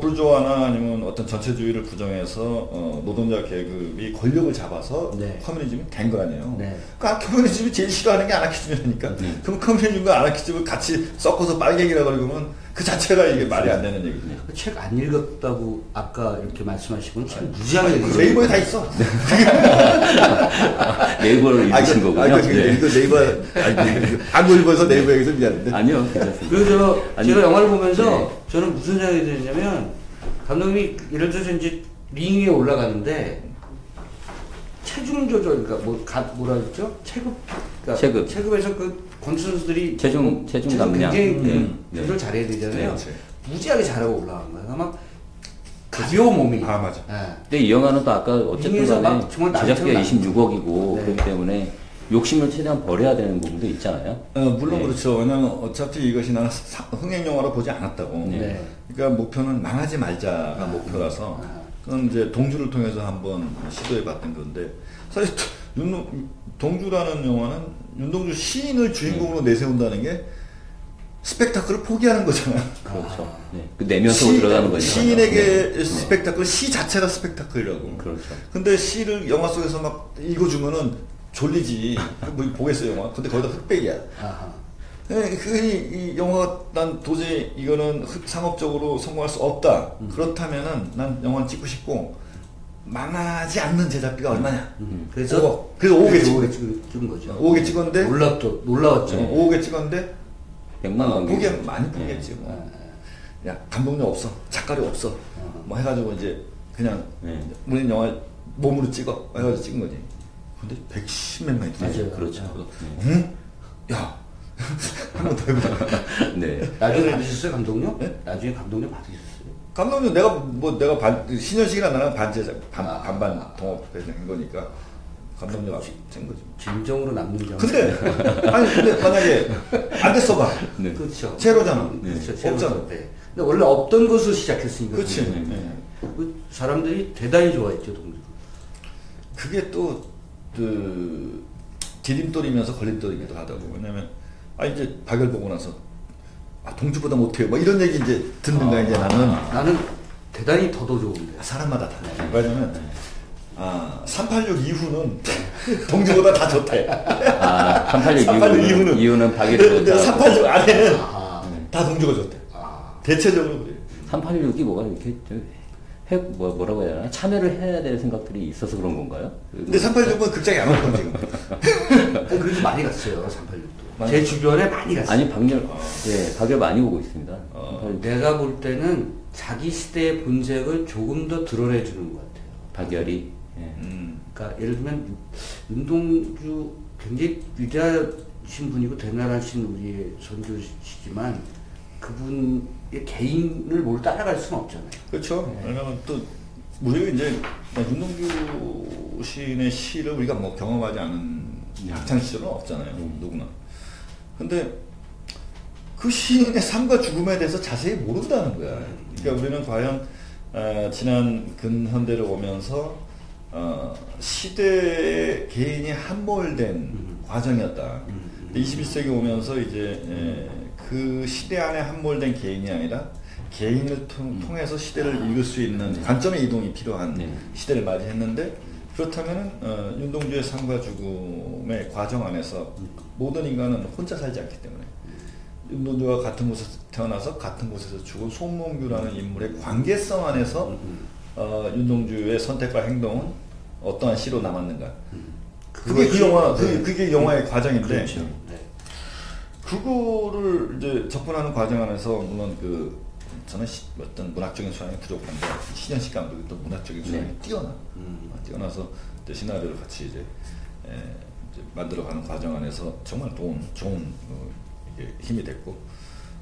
불조화나 아니면 어떤 전체주의를 부정해서 노동자 계급이 권력을 잡아서 커뮤니즘이 된 거 아니에요. 그러니까 커뮤니즘이 제일 싫어하는 게 아나키즘이니까. 그럼 커뮤니즘과 아나키즘을 같이 섞어서 빨갱이라고 그러면 그 자체가 이게 말이 안 되는 얘기죠. 책 안 읽었다고 아까 이렇게 말씀하시면 책 무지하게 읽어요. 네이버에 다 있어. 네이버를 읽으신 거군요. 이거 네이버 안 읽어서 네이버 얘기해서 미안한데. 아니요, 괜찮습니다. 그래서 제가 영화를 보면서 저는 무슨 생각이 드냐면 감독님이 예를 들어서 이제 링 위에 올라가는데 체중 조절, 그러니까 뭐라 그랬죠? 체급에서 그 권선수들이 체중 감량 굉장히 조절 잘해야 되잖아요. 무지하게 잘하고 올라간 거예요. 막 가벼운 몸이. 맞아. 근데 이 영화는 또 아까 어쨌든 간에 제작비가 26억이고 그렇기 때문에 욕심을 최대한 버려야 되는 부분도 있잖아요. 물론 그렇죠. 왜냐면 어차피 이것이 나는 흥행 영화로 보지 않았다고. 그러니까 목표는 망하지 말자가 목표라서 그건 이제 동주를 통해서 한번 시도해 봤던 건데 사실 동주라는 영화는 윤동주 시인을 주인공으로 내세운다는 게 스펙타클을 포기하는 거잖아. 그렇죠. 네. 그 내면서 들어가는 거죠. 시인에게 스펙타클, 시 자체가 스펙타클이라고. 그렇죠. 근데 시를 영화 속에서 막 읽어주면은 졸리지. 뭐 보겠어요, 영화. 근데 거기다 흑백이야. 이 영화가 난 도저히 이거는 상업적으로 성공할 수 없다. 그렇다면은 난 영화를 찍고 싶고, 망하지 않는 제작비가 얼마냐. 그래서 5억에 찍은 거죠. 5억에 찍었는데, 놀라웠죠. 5억에 찍었는데, 100만 관객. 많이 포기했지. 뭐. 야, 감독님 없어. 작가료 없어. 뭐 해가지고 이제 그냥 우리 영화 몸으로 찍어. 해가지고 찍은 거지. 근데 110몇만 있지. 맞아요. 그렇죠. 응? 야, 한 번 더 해보자. 네. 나중에 받으셨어요, 감독님? 네? 나중에 감독님 받으셨어요? 감독님 내가 신현식이랑 나랑 반반 동업된 거니까 감독님 앞에 된 거지. 진정으로 남는 점. 근데 만약에 안 됐어 봐. 네. 그렇죠. 제로잖아. 그렇죠. 없잖아. 제로죠. 네. 근데 원래 없던 것으로 시작했으니까. 그렇지. 그 사람들이 대단히 좋아했죠, 동주. 그게 또 디딤돌이면서 걸림돌이기도 하다고. 왜냐면 이제 박열 보고 나서 동주보다 못해요. 뭐 이런 얘기 이제 듣는 거야 이제 나는 대단히 더더 좋은데. 사람마다 달라. 왜냐면 386 이후는 동주보다 다 좋대. 386 이후는 박열이 좋다. 386 안에는 다 동주가 좋대. 대체적으로 그래. 386이 뭐가 이렇게 뭐라고 해야 되나? 참여를 해야 될 생각들이 있어서 그런 건가요? 근데 386은 극장에 안 왔거든 지금. 그래도 많이 갔어요, 386도. 제 주변에 많이 갔어요. 아니 박열 많이 오고 있습니다. 내가 볼 때는 자기 시대의 본색을 조금 더 드러내주는 것 같아요. 박열이. 그러니까 예를 들면 윤동주 굉장히 위대하신 분이고 대단하신 우리의 선조시지만 그분의 개인을 뭘 따라갈 수는 없잖아요. 그렇죠. 왜냐면 또 우리가 이제 윤동주 시인의 시를 우리가 뭐 경험하지 않은 학창 시절은 없잖아요. 누구나. 근데 그 시인의 삶과 죽음에 대해서 자세히 모른다는 거야. 그러니까 우리는 과연 지난 근현대를 오면서 시대의 개인이 함몰된 과정이었다. 21세기 오면서 이제 그 시대 안에 함몰된 개인이 아니라 개인을 통해서 시대를 읽을 수 있는 관점의 이동이 필요한 시대를 맞이했는데, 그렇다면 윤동주의 삶과 죽음의 과정 안에서 모든 인간은 혼자 살지 않기 때문에 윤동주와 같은 곳에서 태어나서 같은 곳에서 죽은 송몽규라는 인물의 관계성 안에서 윤동주의 선택과 행동은 어떠한 시로 남았는가. 그게 그게 영화의 과정인데, 그렇죠. 네. 그거를 이제 접근하는 과정 안에서 물론 저는 어떤 문학적인 수양이 부족한데 신현식 감독이 또 문학적인 수양이 뛰어나서 이제 시나리오를 같이 이제 만들어가는 과정 안에서 정말 좋은 이게 힘이 됐고.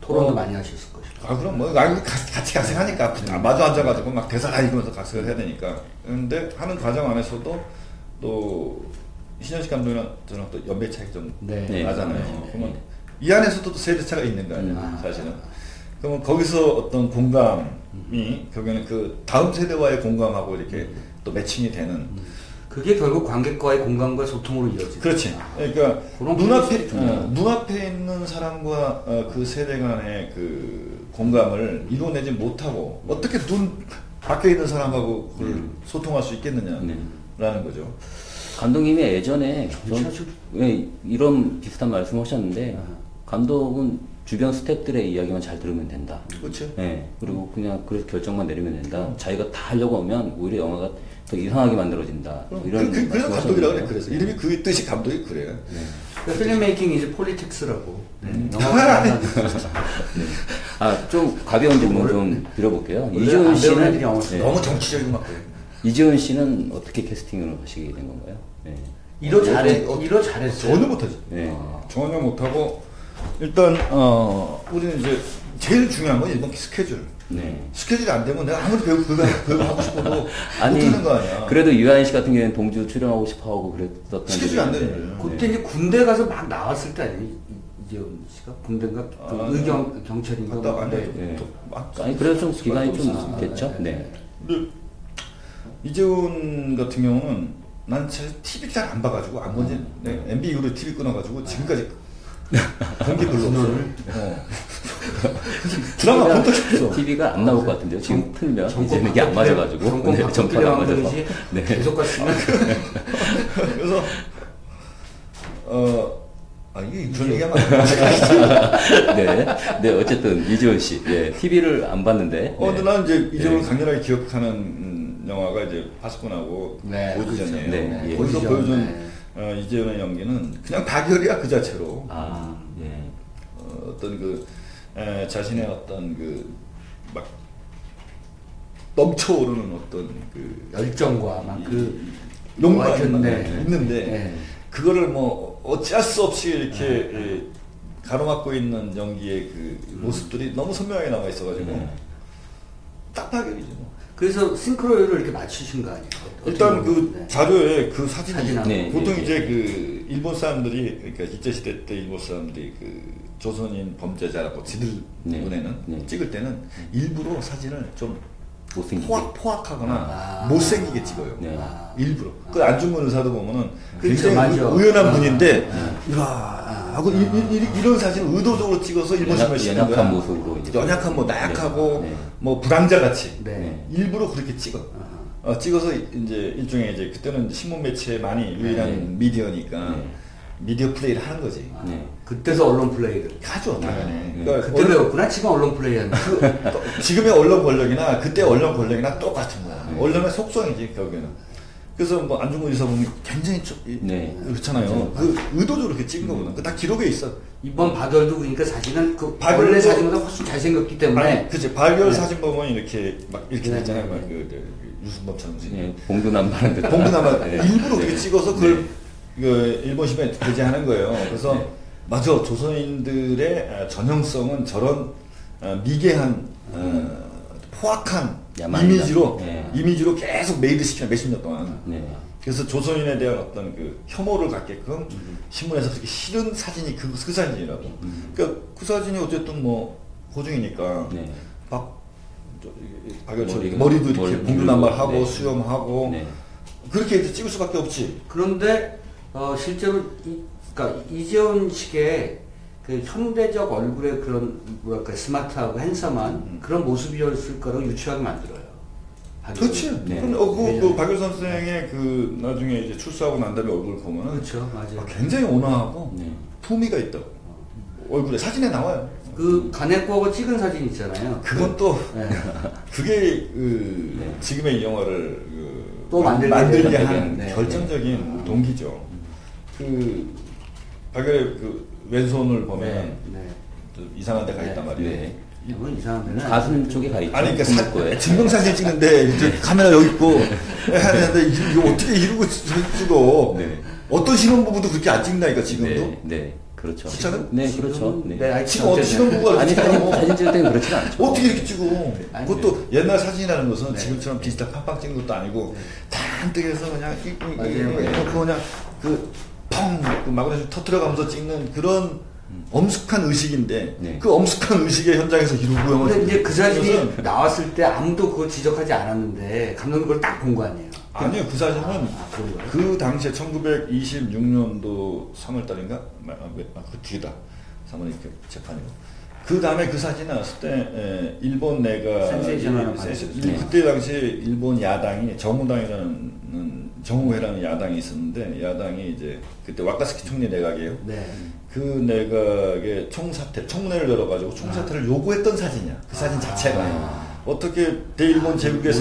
토론도 많이 하셨을 것이고. 그럼 뭐 같이 각색하니까 마주 앉아가지고 막 대사 읽으면서 각색을 해야 되니까. 근데 하는 과정 안에서도 또 신현식 감독이랑 저랑 또 연배 차이가 좀 나잖아요. 그러면 이 안에서도 또 세대 차가 있는 거 아니에요, 사실은. 그러면 거기서 어떤 공감이 결국에는 그 다음 세대와의 공감하고 이렇게 또 매칭이 되는. 그게 결국 관객과의 공감과 소통으로 이어지죠. 그렇지. 그러니까 눈앞에 있는 사람과 그 세대 간의 그 공감을 이뤄내지 못하고 어떻게 눈 밖에 있는 사람하고 소통할 수 있겠느냐라는 거죠. 감독님이 예전에 이런 비슷한 말씀을 하셨는데, 감독은 주변 스태프들의 이야기만 잘 들으면 된다. 그렇죠. 네. 그리고 그냥 그래서 결정만 내리면 된다. 자기가 다 하려고 하면 오히려 영화가 더 이상하게 만들어진다. 이런 그래서 감독이라고 그래. 그래서 이름이 그 뜻이 감독이 그래요. 그러니까 필름 메이킹 이제 폴리틱스라고. 좀 가벼운 질문 좀 드려볼게요. 이지훈 씨는 너무 정치적인 것 같아요. 이지훈 씨는 어떻게 캐스팅을 하시게 된 건가요? 네. 이로 잘했어요. 전혀 못하지. 전혀 못하고 일단 우리는 이제 제일 중요한 건 일본 스케줄. 스케줄이 안 되면 내가 아무리 배우 하고 싶어도 못하는 거 아니야. 그래도 유아인 씨 같은 경우에는 동주 출연하고 싶어하고 그랬었던 스케줄이 안 되는 거예요. 그때 이제 군대 가서 막 나왔을 때 아니에요? 이재훈 씨가 군대인가 경찰인가? 갔다 아니 그래도 좀 기간이 좀 됐죠. 네. 근데 이재훈 같은 경우는 난 TV 잘 안 봐가지고 안 본지 MB 이후로 TV 끊어가지고 지금까지 공기 불러를 드라마 본 적이 없어. TV가 안 나올 것 같은데요. 지금 틀면 이제는 이게 안 맞아가지고 정파가 안 맞아서 네. 계속 갔으면 그래서 이게 그런 얘기하면 안 네, 네 어쨌든 이재원 씨, 네, TV를 안 봤는데. 근데 나는 이제 이재원을 강렬하게 기억하는 영화가 이제 파수꾼하고 오디전이에요. 네, 거기서 오디전, 보여준 이재현의 연기는 그냥 박열이야 그 자체로. 예. 어떤 자신의 어떤 막 넘쳐오르는 어떤 열정과 막 욕망이 네. 있는데 네. 그거를 뭐 어찌할 수 없이 이렇게 가로막고 있는 연기의 모습들이 너무 선명하게 나와 있어가지고 딱 박열이죠. 뭐. 그래서 싱크로율을 이렇게 맞추신 거 아니에요? 일단 네. 자료에 사진이 사진 보통 이제 일본 사람들이 그러니까 일제시대 때 일본 사람들이 조선인 범죄자라고 지들 눈에는 찍을 때는 일부러 사진을 좀 포악하거나 못생기게 찍어요. 일부러. 그 안중근 의사도 보면은 굉장히 우연한 분인데 하고 이런 사진을 의도적으로 찍어서 일본 신문에 싣는 거야. 연약한 모습으로 연약한 나약하고 불황자 같이 일부러 그렇게 찍어. 찍어서 이제 일종의 그때는 신문 매체에 많이 유일한 미디어니까 미디어 플레이를 하는 거지. 그때서 언론 플레이를 하죠, 당연히. 그러니까 그때 배웠구나. 지금 언론 플레이하는 지금의 언론 권력이나 그때 언론 권력이나 똑같은 거야. 언론의 속성이지 결국에는. 그래서 안중근 의사 보면 굉장히 그렇잖아요. 의도적으로 그렇게 찍은 거거든. 다 기록에 있어. 이번 박열도 그러니까 사진은 원래 사진보다 훨씬 잘생겼기 때문에. 그치. 박열 사진 보면 이렇게 됐잖아요. 막 유승범처럼. 봉두남발한 듯. 봉두남발 일부러 그렇게 찍어서 그걸 일본 신문에 게재하는 거예요. 그래서 맞아. 조선인들의 전형성은 저런 미개한 포악한 이미지로 계속 메이드 시키는 몇십 년 동안. 그래서 조선인에 대한 어떤 혐오를 갖게끔 신문에서 그렇게 싫은 사진이 그 사진이라고. 그러니까 그 사진이 어쨌든 고증이니까 박열처럼 머리도 이렇게 봉두남발하고 수염하고 그렇게 이제 찍을 수밖에 없지. 그런데 실제로 그러니까 이재원식의 현대적 얼굴의 그런 스마트하고 핸섬한 그런 모습이었을 거라고 유추하게 만들어요. 그렇지. 박열 선생의 나중에 이제 출소하고 난 다음에 얼굴 보면은 그렇죠, 맞아요. 굉장히 온화하고 품위가 있다고. 얼굴에 사진에 나와요. 간해과고 찍은 사진 있잖아요. 그건 또 그게 지금의 이 영화를 또 만들게 한 결정적인 동기죠. 박열의 왼손을 보면 이상한 데 가 있단 말이에요. 이건 이상한 데는 가슴 쪽에 가 있죠. 아니 그러니까 증명사진 찍는데 이제 카메라 여기 있고 해야 되는데 이거 어떻게 이러고 찍어. 어떤 신혼부부도 그렇게 안 찍나니까 지금도. 그렇죠. 그렇잖아요? 그렇죠. 지금 어떤 신혼부부가 아니 사진 찍을 때는 그렇지는 않죠. 어떻게 이렇게 찍어? 그것도 옛날 사진이라는 것은 지금처럼 디지털 팡팡 찍는 것도 아니고 단뜩해서 그냥 그냥 펑 마구니 터트려가면서 찍는 그런 엄숙한 의식인데 그 엄숙한 의식의 현장에서 이루고 영화. 근데 이제 그 사진이 나왔을 때 아무도 그걸 지적하지 않았는데 감독님 그걸 딱 본 거 아니에요? 아니요, 그 사진은 그 당시에 1926년도 3월달인가? 그 뒤다. 3월 이렇게 재판이고. 그 다음에 그 사진 나왔을 때 일본 내가 그때 당시에 일본 야당이 정우회라는 야당이 있었는데 야당이 이제 그때 와카스키 총리 내각이에요. 그 내각의 청문회를 열어가지고 총사퇴를 요구했던 사진이야. 그 사진 자체가 어떻게 대일본 제국의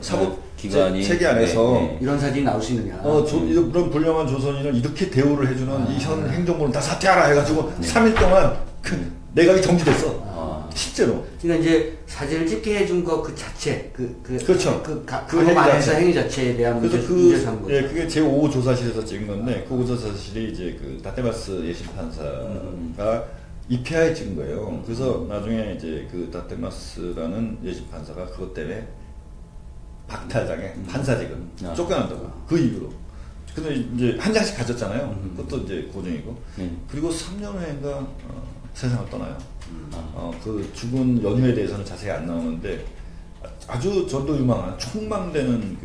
사법 기관이 체계 안에서 이런 사진이 나올 수 있느냐. 그런 불량한 조선인을 이렇게 대우를 해주는 이 현 행정부는 다 사퇴하라 해가지고 3일 동안 내각이 정지됐어. 실제로. 그러니까 이제 사진을 찍게 해준 거 그 자체, 그렇죠. 그 행위 안에서 행위 자체에 대한 문제 삼은 거죠. 그게 제5 조사실에서 찍은 건데 그 조사실이 이제 다테마스 예심판사가 입회하에 찍은 거예요. 그래서 나중에 이제 다테마스라는 예심판사가 그것 때문에 박탈당해 판사직을 쫓겨난다고 그 이유로. 근데 이제 한 장씩 가졌잖아요. 그것도 이제 고정이고. 그리고 3년 후인가 세상을 떠나요. 그 죽은 연유에 대해서는 자세히 안 나오는데 아주 전도 유망한 촉망되는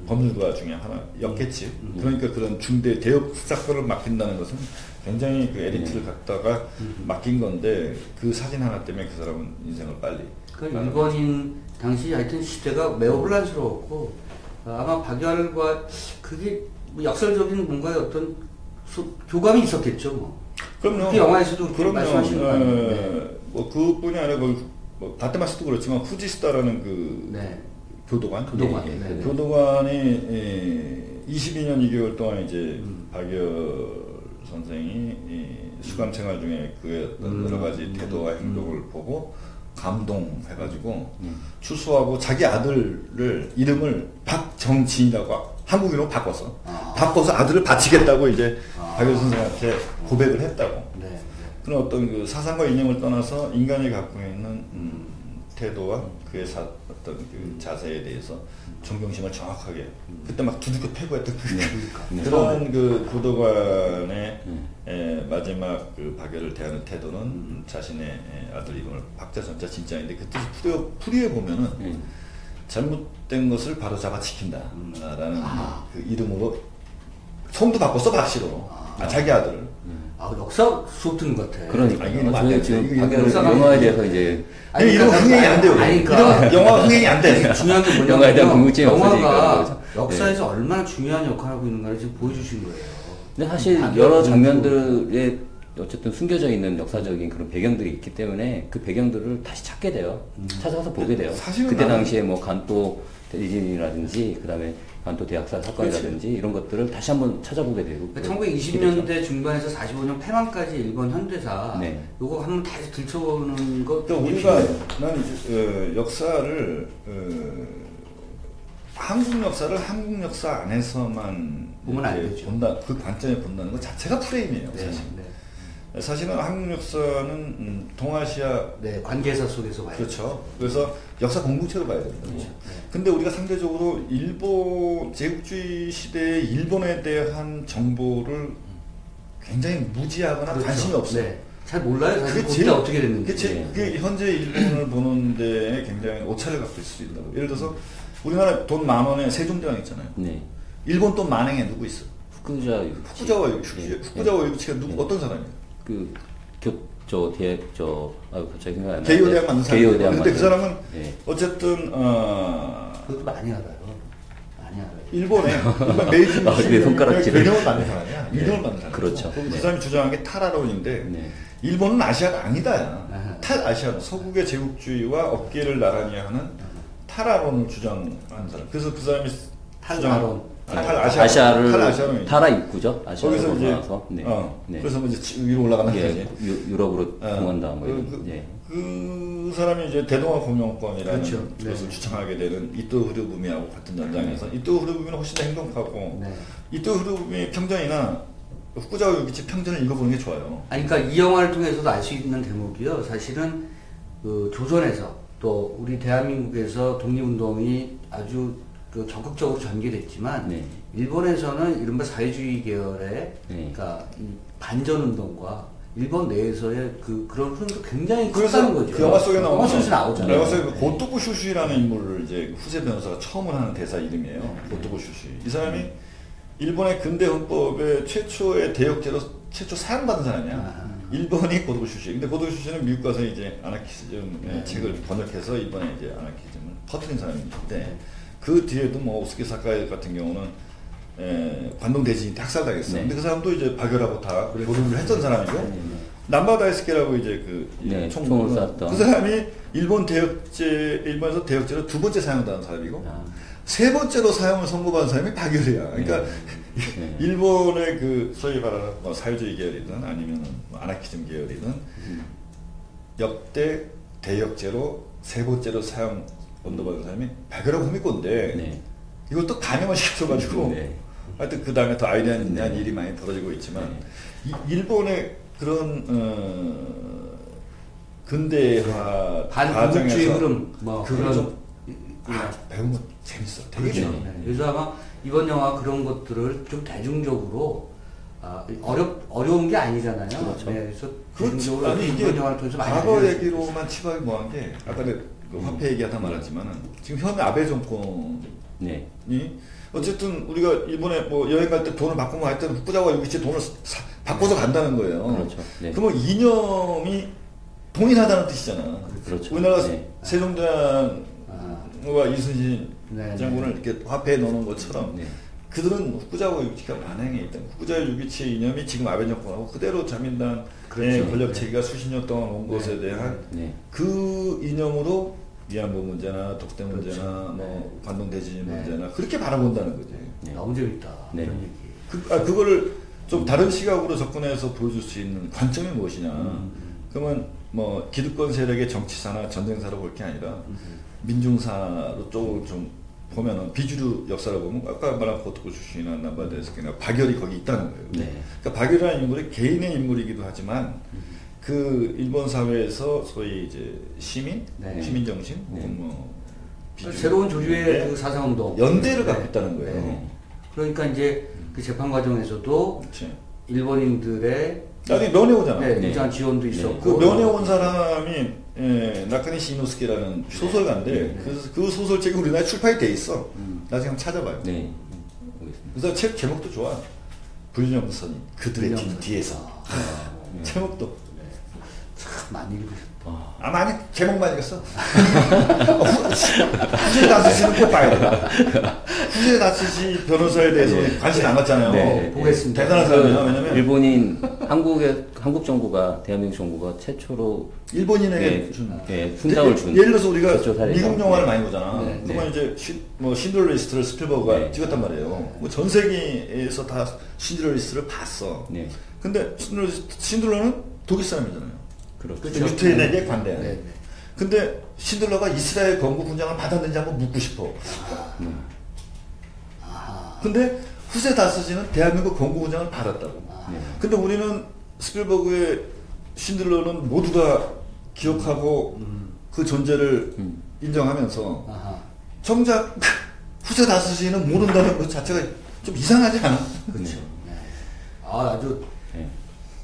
법률가 중에 하나였겠지. 그러니까 그런 중대 대역 사건을 맡긴다는 것은 굉장히 그 에리트를 갖다가 맡긴 건데 그 사진 하나 때문에 그 사람은 인생을 빨리. 그 일본인 당시 하여튼 시대가 매우 혼란스러웠고 아마 박열과 그게 뭐 역설적인 뭔가의 어떤 교감이 있었겠죠. 뭐. 그럼요. 그 영화에서도 그럼요. 말씀하시는 거 아니에요? 네. 뭐 그뿐이 아니라 뭐 다테마스도 그렇지만 후지스타라는 그 네. 교도관. 교도관. 네. 교도관이 22년 2개월 동안 이제 박열 선생이 수감 생활 중에 그의 어떤 여러 가지 태도와 행동을 보고 감동해가지고 출소하고 자기 아들을 이름을 박정진이라고 한국인으로 바꿔서 아들을 바치겠다고 이제 박열 선생한테 고백을 했다고. 네. 그런 어떤 그 사상과 이념을 떠나서 인간이 갖고 있는 태도와 그의 어떤 그 자세에 대해서 존경심을 정확하게 그때 막 두들겨 패고 했던 그런 그 교도관의 마지막 그 박열을 대하는 태도는 자신의 아들 이름을 박자선자 진짜인데 그 뜻이 풀이해 보면은 잘못된 것을 바로 잡아 지킨다라는 그 이름으로 성도 바꿨어 박씨로 자기 아들을. 역사 수업 듣는 것 같아. 그러니까 저희 지금 박열 영화에 대해서 이제 이런 흥행이 안 돼요. 그러니까 영화 흥행이 안 돼. 중요한 게 뭐냐면 영화에 대한 궁금증이 영화가 없으니까. 역사에서 얼마나 중요한 역할을 하고 있는가를 지금 보여주신 거예요. 근데 사실 여러 장면들에 어쨌든 숨겨져 있는 역사적인 그런 배경들이 있기 때문에 그 배경들을 다시 찾게 돼요. 찾아서 보게 돼요. 그때 당시에 뭐 간또 대지진이라든지 그다음에 간또 대학살 사건이라든지 이런 것들을 다시 한번 찾아보게 되고. 1920년대 중반에서 45년 패망까지 일본 현대사 요거 한번 다시 들춰보는 것. 또 우리가 난 역사를 한국 역사를 한국 역사 안에서만 보면 안 되죠. 본다 그 관점에 본다는 것 자체가 프레임이에요. 사실. 사실은 한국 역사는 동아시아 관계사 속에서 봐야 그렇죠. 그래서 역사 공동체로 봐야 된다. 그렇죠. 근데 우리가 상대적으로 일본 제국주의 시대의 일본에 대한 정보를 굉장히 무지하거나 관심이 없어요. 잘 몰라요. 사실 그때 어떻게 됐는지. 그게 현재 일본을 보는 데에 굉장히 오차를 갖고 있을 수 있다고. 예를 들어서 우리나라 돈 10,000원에 세종대왕 있잖아요. 일본 돈 만행에 누구 있어? 후쿠자와 요이치가 어떤 사람이에요? 갑자기 생각이 안 나요. 게이오 대학 만든 사람. 게이오 대학 근데 그 사람은 그것도 어쨌든 많이 알아요. 일본 메이지 손가락질을 개념을 만든 사람이야. 이름을 만든 사람. 그렇죠. 그 사람이 주장한 게 탈아론인데 일본은 아시아가 아니다. 탈아시아 서국의 제국주의와 어깨를 나란히 하는 탈아론을 주장하는 사람. 그래서 그 사람이 탈아론. 아시아를 탈아 입구죠. 거기서 이제 그래서 이제 위로 올라가는 거지. 유럽으로 통한다. 뭐 그 사람이 이제 대동아 공영권이라는 것을 주창하게 되는 이토 히로부미하고 같은 전장에서 이토 히로부미는 훨씬 더 행동하고 이토 히로부미 평전이나 후쿠자와 요이치 평전을 읽어보는 게 좋아요. 그러니까 이 영화를 통해서도 알 수 있는 대목이요. 사실은 그 조선에서 또 우리 대한민국에서 독립운동이 아주 적극적으로 전개됐지만 일본에서는 이른바 사회주의 계열의 그러니까 이 반전운동과 일본 내에서의 그런 흐름도 굉장히 컸다는 거죠. 그 영화 속에 영화 속에서 나오잖아요. 영화 속에 고토쿠 슈슈이라는 인물을 이제 후세 변호사가 처음으로 하는 대사 이름이에요. 고토쿠 슈슈이. 이 사람이 일본의 근대 헌법의 최초의 대역죄로 최초 사용받은 사람이야. 일본이 고토쿠 슈슈이. 근데 고토쿠 슈슈이는 미국 가서 이제 아나키즘 책을 번역해서 이번에 이제 아나키즘을 퍼뜨린 사람인데. 그 뒤에도 뭐 오스케 사카이 같은 경우는 관동 대지진 학살당했어. 근데 그 사람도 이제 박열하고 다 고립을 했던 사람이고 남바 다이스케라고 이제 총을 쐈던 그 사람이 일본에서 대역죄로 2번째 사용당한 사람이고 3번째로 사용을 선고받은 사람이 박열이야. 그러니까 일본의 그 소위 말하는 뭐 사회주의 계열이든 아니면 뭐 아나키즘 계열이든 역대 대역죄로 3번째로 사용 언더받은 사람이 박열하고 후미코인데 이걸 또 감염을 시켜가지고 하여튼 그 다음에 더 아이디어한 일이 많이 벌어지고 있지만 일본의 그런 근대화 반국주의 흐름 그걸 좀 배우면 재밌어. 되게 재밌어. 그래서 아마 이번 영화 그런 것들을 좀 대중적으로 어려운 게 아니잖아요. 그렇죠. 그래서 대중적으로 아니 이게 이번 영화를 통해서 많이 과거 얘기로만 치부하기 뭐한 게 아까 그 화폐 얘기하다 말았지만은 지금 현 아베 정권이 네. 어쨌든 우리가 이번에 뭐 여행 갈 때 돈을 바꾸면 하여튼 후쿠자와 유기치 돈을 바꿔서 간다는 거예요. 그렇죠. 네. 그러면 이념이 동일하다는 뜻이잖아. 그렇죠. 우리나라 네. 세종대왕과 이순신 네, 장군을 이렇게 화폐에 넣는 것처럼 네. 그들은 후쿠자와 유기치가 만행해 있다. 후쿠자와 유기치의 이념이 지금 아베 정권하고 그대로 자민당의 그렇죠. 권력 체계가 수십 년 동안 온 것에 대한 네. 그 이념으로 위안부 문제나 독대 문제나 그렇죠. 뭐 관동 대지진 네. 문제나 그렇게 바라본다는 거지. 네. 너무 재밌다. 네. 그런 얘기. 그거를 좀 다른 시각으로 접근해서 보여줄 수 있는 관점이 무엇이냐. 그러면 뭐 기득권 세력의 정치사나 전쟁사로 볼 게 아니라 민중사로 쪽을 좀 보면은 비주류 역사를 보면 아까 말한 고토부 출신이나 남바데스키나 박열이 거기 있다는 거예요. 네. 그러니까 박열이라는 인물이 개인의 인물이기도 하지만 그 일본 사회에서 소위 이제 시민, 네. 시민 정신, 네. 혹은 뭐 비주류, 새로운 조류의 네. 그 사상운동. 연대를 네. 갖고 있다는 거예요. 네. 그러니까 이제 그 재판 과정에서도 그렇지. 일본인들의 나중에 면회 오잖아. 네, 네. 무장 지원도 네. 있었고. 그 면회 온 사람이 나카니시 이노스케라는 소설가인데 그 소설책이 우리나라에 출판이 돼 있어. 나중에 한번 찾아봐요. 네. 보겠습니다. 그래서 책 제목도 좋아. 불념선이 그들의 불념선. 뒤에서. 네. 제목도. 참 많이 읽으셨다. 아 많이 제목만 읽었어. 후세 다스시는 꼭 봐야 돼. 후세 다스시 변호사에 대해서 관심 안 갖잖아요. 네. 보겠습니다. 대단한 사람이에요. 왜냐면 일본인 한국 정부가 대한민국 정부가 최초로 일본인에게 네, 준 네, 훈장을 준 예를 들어서 우리가 최초 사례죠. 미국 영화를 네. 많이 보잖아. 네. 그러면 이제 뭐 신들러 리스트를 스필버그가 네. 찍었단 말이에요. 뭐 전 세계에서 다 신들러 리스트를 봤어. 네. 근데 신들러는 독일 사람이잖아요. 그렇죠. 유태인에게 관대해. 네, 네. 근데 신들러가 이스라엘 건국 훈장을 받았는지 한번 묻고 싶어. 근데 후세 다스지는 대한민국 건국 훈장을 받았다고. 네. 근데 우리는 스필버그의 신들러는 모두가 기억하고 그 존재를 인정하면서 아하. 정작 후세 다스지는 모른다는 것 자체가 좀 이상하지 않아? 그렇죠. 네. 아, 아주 네.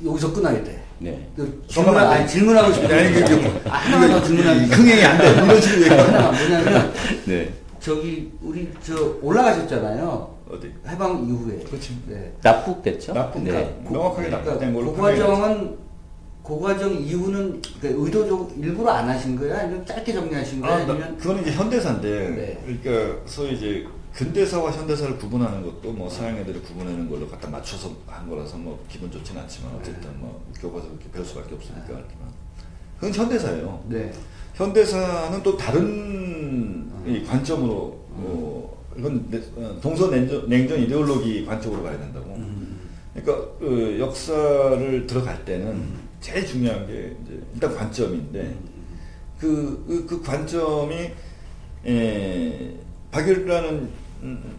여기서 끊어야 돼. 네. 잠깐만, 안 돼. 질문하고 싶은데. 아니, 하나만 더 질문하고 싶어. 흥행이 안 돼. 이런 식으로 얘기하면 하나만 뭐냐면, 네. 저기, 우리 올라가셨잖아요. 어디? 해방 이후에. 그렇지. 네. 납북됐죠? 납북가 네. 명확하게 납북된 걸로 그 과정은, 그 과정 이후는 그러니까 의도적으로 일부러 안 하신 거예요? 아니면 짧게 정리하신 거예요? 아니면 그거는 이제 현대사인데, 네. 그러니까 소위 이제 근대사와 현대사를 구분하는 것도 뭐 서양 애들이 구분하는 걸로 갖다 맞춰서 한 거라서 뭐 기분 좋지는 않지만 어쨌든 뭐 교과서 그렇게 배울 수밖에 없으니까 하지만 그건 현대사예요. 네. 현대사는 또 다른 이 관점으로 이건 동서냉전 이데올로기 관점으로 가야 된다고. 그러니까 그 역사를 들어갈 때는 제일 중요한 게 이제 일단 관점인데 그 관점이 박열이라는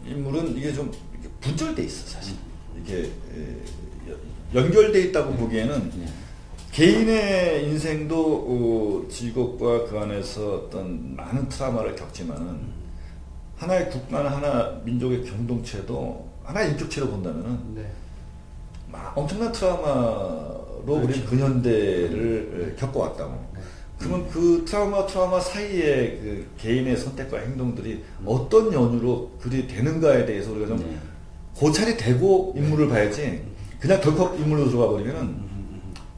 인물은 이게 좀 분절돼 있어 사실. 이게 연결돼 있다고 보기에는 개인의 인생도 직업과 그 안에서 어떤 많은 트라우마를 겪지만은 하나의 국가나 하나 민족의 공동체도 하나의 인격체로 본다면은 네. 막 엄청난 트라우마로 우리 근현대를 겪어왔다고. 그러면 그 트라우마 사이에 그 개인의 선택과 행동들이 어떤 연유로 그리 되는가에 대해서 우리가 좀 고찰이 되고 인물을 봐야지 그냥 덜컥 인물로 들어가 버리면은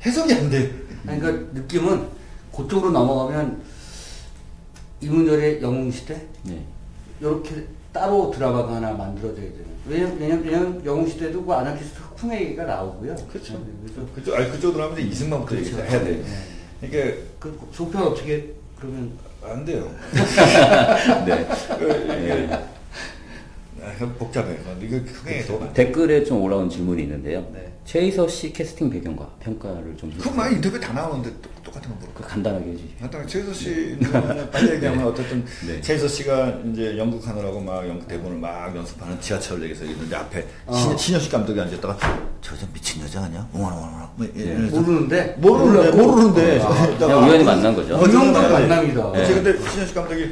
해석이 안 돼. 아니, 그러니까 느낌은 그쪽으로 넘어가면 이문열의 영웅시대? 네. 이렇게 따로 드라마가 하나 만들어져야 되는. 왜냐면 영웅시대도 그 아나키스트 흑풍회가 나오고요. 그렇죠. 그래서 그쪽으로 하면 이제 이승만부터 그렇죠. 얘기를 해야 돼. 네. 이게 그 속편 어떻게 그러면 안 돼요. 네. 이게 복잡해요. 이거 흥행이 더 많아. 댓글에 좀 올라온 질문이 있는데요. 네. 최희서 씨 캐스팅 배경과 평가를 좀 그거 많이 인터뷰 다 나오는데 똑같은 거 물어볼까? 간단하게 해주시죠. 간단하게 최희서 씨는 빨리 얘기하면 어쨌든 네. 최희서 씨가 이제 연극하느라고 막 연극 대본을 막 연습하는 지하철역에서 있는데 앞에 신현식 감독이 앉았다가 저 미친 여자 아니야? 옹알옹알 모르는데 모르는데 그냥 우연히 만난 거죠. 운명적 만남이다. 그치, 근데 신현식 감독이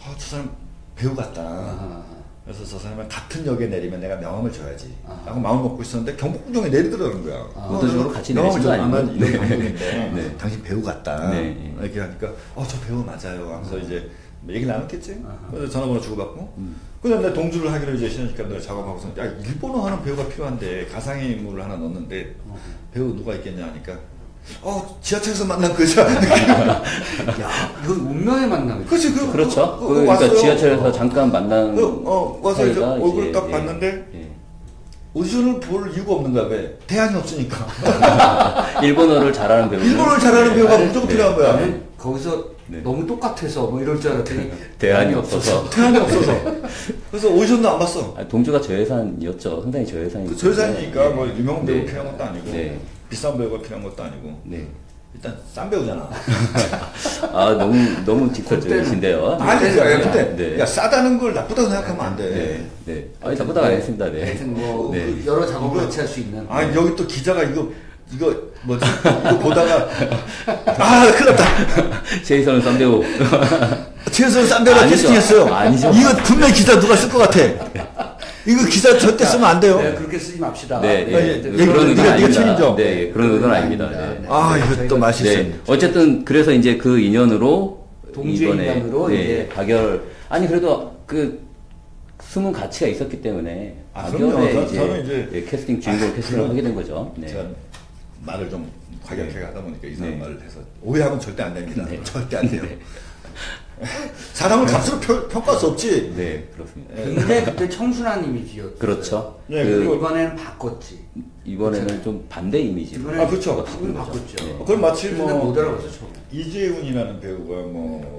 저 사람 배우 같다. 그래서 저 사람은 같은 역에 내리면 내가 명함을 줘야지. 라고 마음을 먹고 있었는데 경복궁정에 내리더라는 거야. 의도적으로 같이 내리신 거 아마 아니에요? 이런 감독인데 네. 당신 배우 같다. 네. 이렇게 하니까 저 배우 맞아요. 하면서 이제 얘기를 나눴겠지. 그래서 전화번호 주고받고. 그다음 내가 동주를 하기로 이제 신현식 감독이 작업하고서 야 일본어 하는 배우가 필요한데 가상의 인물을 하나 넣었는데 배우 누가 있겠냐 하니까 지하철에서 만난 그 여자. 야, 이거 운명의 만남이죠. 그렇지, 그렇죠. 그러니까 왔어요. 지하철에서 잠깐 만난 와서 이제 사이가 얼굴을 이제, 딱 예, 봤는데 예. 오디션을 볼 이유가 없는가 왜? 대안이 없으니까. 일본어를 잘하는 배우. 일본어를 잘하는 배우가 무조건 필요한 거야. 나는 거기서 너무 똑같아서 뭐 이럴 줄 알았더니 대안이 없어서. 대안이 없어서. 그래서 오디션도 안 봤어. 동주가 저예산이었죠. 상당히 저예산이. 저예산이니까 뭐 유명한 배우 필요한 것도 아니고 네. 비싼 배우가 필요한 것도 아니고. 네. 일단 싼 배우잖아. 너무 직설적이신데요. 아니, 근데 네. 야 싸다는 걸 나쁘다고 생각하면 안 돼. 네. 아니 나쁘다고 안 했습니다. 네. 하여튼 뭐 네. 여러 작업을 같이 할 수 있는. 여기 또 기자가 이거 뭐지? 이거 보다가 큰일 났다. 최희선은 싼 배우. 최선 싼 배우가 아니죠. 캐스팅했어요. 아니죠. 이거 분명히 기사 누가 쓸 것 같아. 이거 기사 절대 쓰면 안 돼요. 네, 그렇게 쓰지 맙시다. 네, 네, 그런 의도는 네가 아닙니다. 책임져. 네, 그런 의도는 아닙니다. 네. 이거 또 맛있어. 네. 어쨌든 그래서 이제 그 인연으로 동주의 이번에 인연으로 네, 이제 박열 그래도 그 숨은 가치가 있었기 때문에 그럼요. 박열의 저는 이제 예, 캐스팅 주인공 캐스팅을 하게 된 거죠. 네. 제가 말을 좀 과격하게 하다 보니까 이상한 네. 말을 해서 오해하면 절대 안 됩니다. 네. 절대 안 돼요. 사람을 값으로 평가할 수 없지. 네, 그렇습니다. 굉장히 그때 청순한 이미지였죠. 그렇죠. 네, 그리고 이번에는 바꿨지. 이번에는 좀 반대 이미지로. 이번에는 그렇죠. 바꾼 바꿨죠. 네. 그걸 마치 그래서 못 알아봤어 처음에. 이재훈이라는 배우가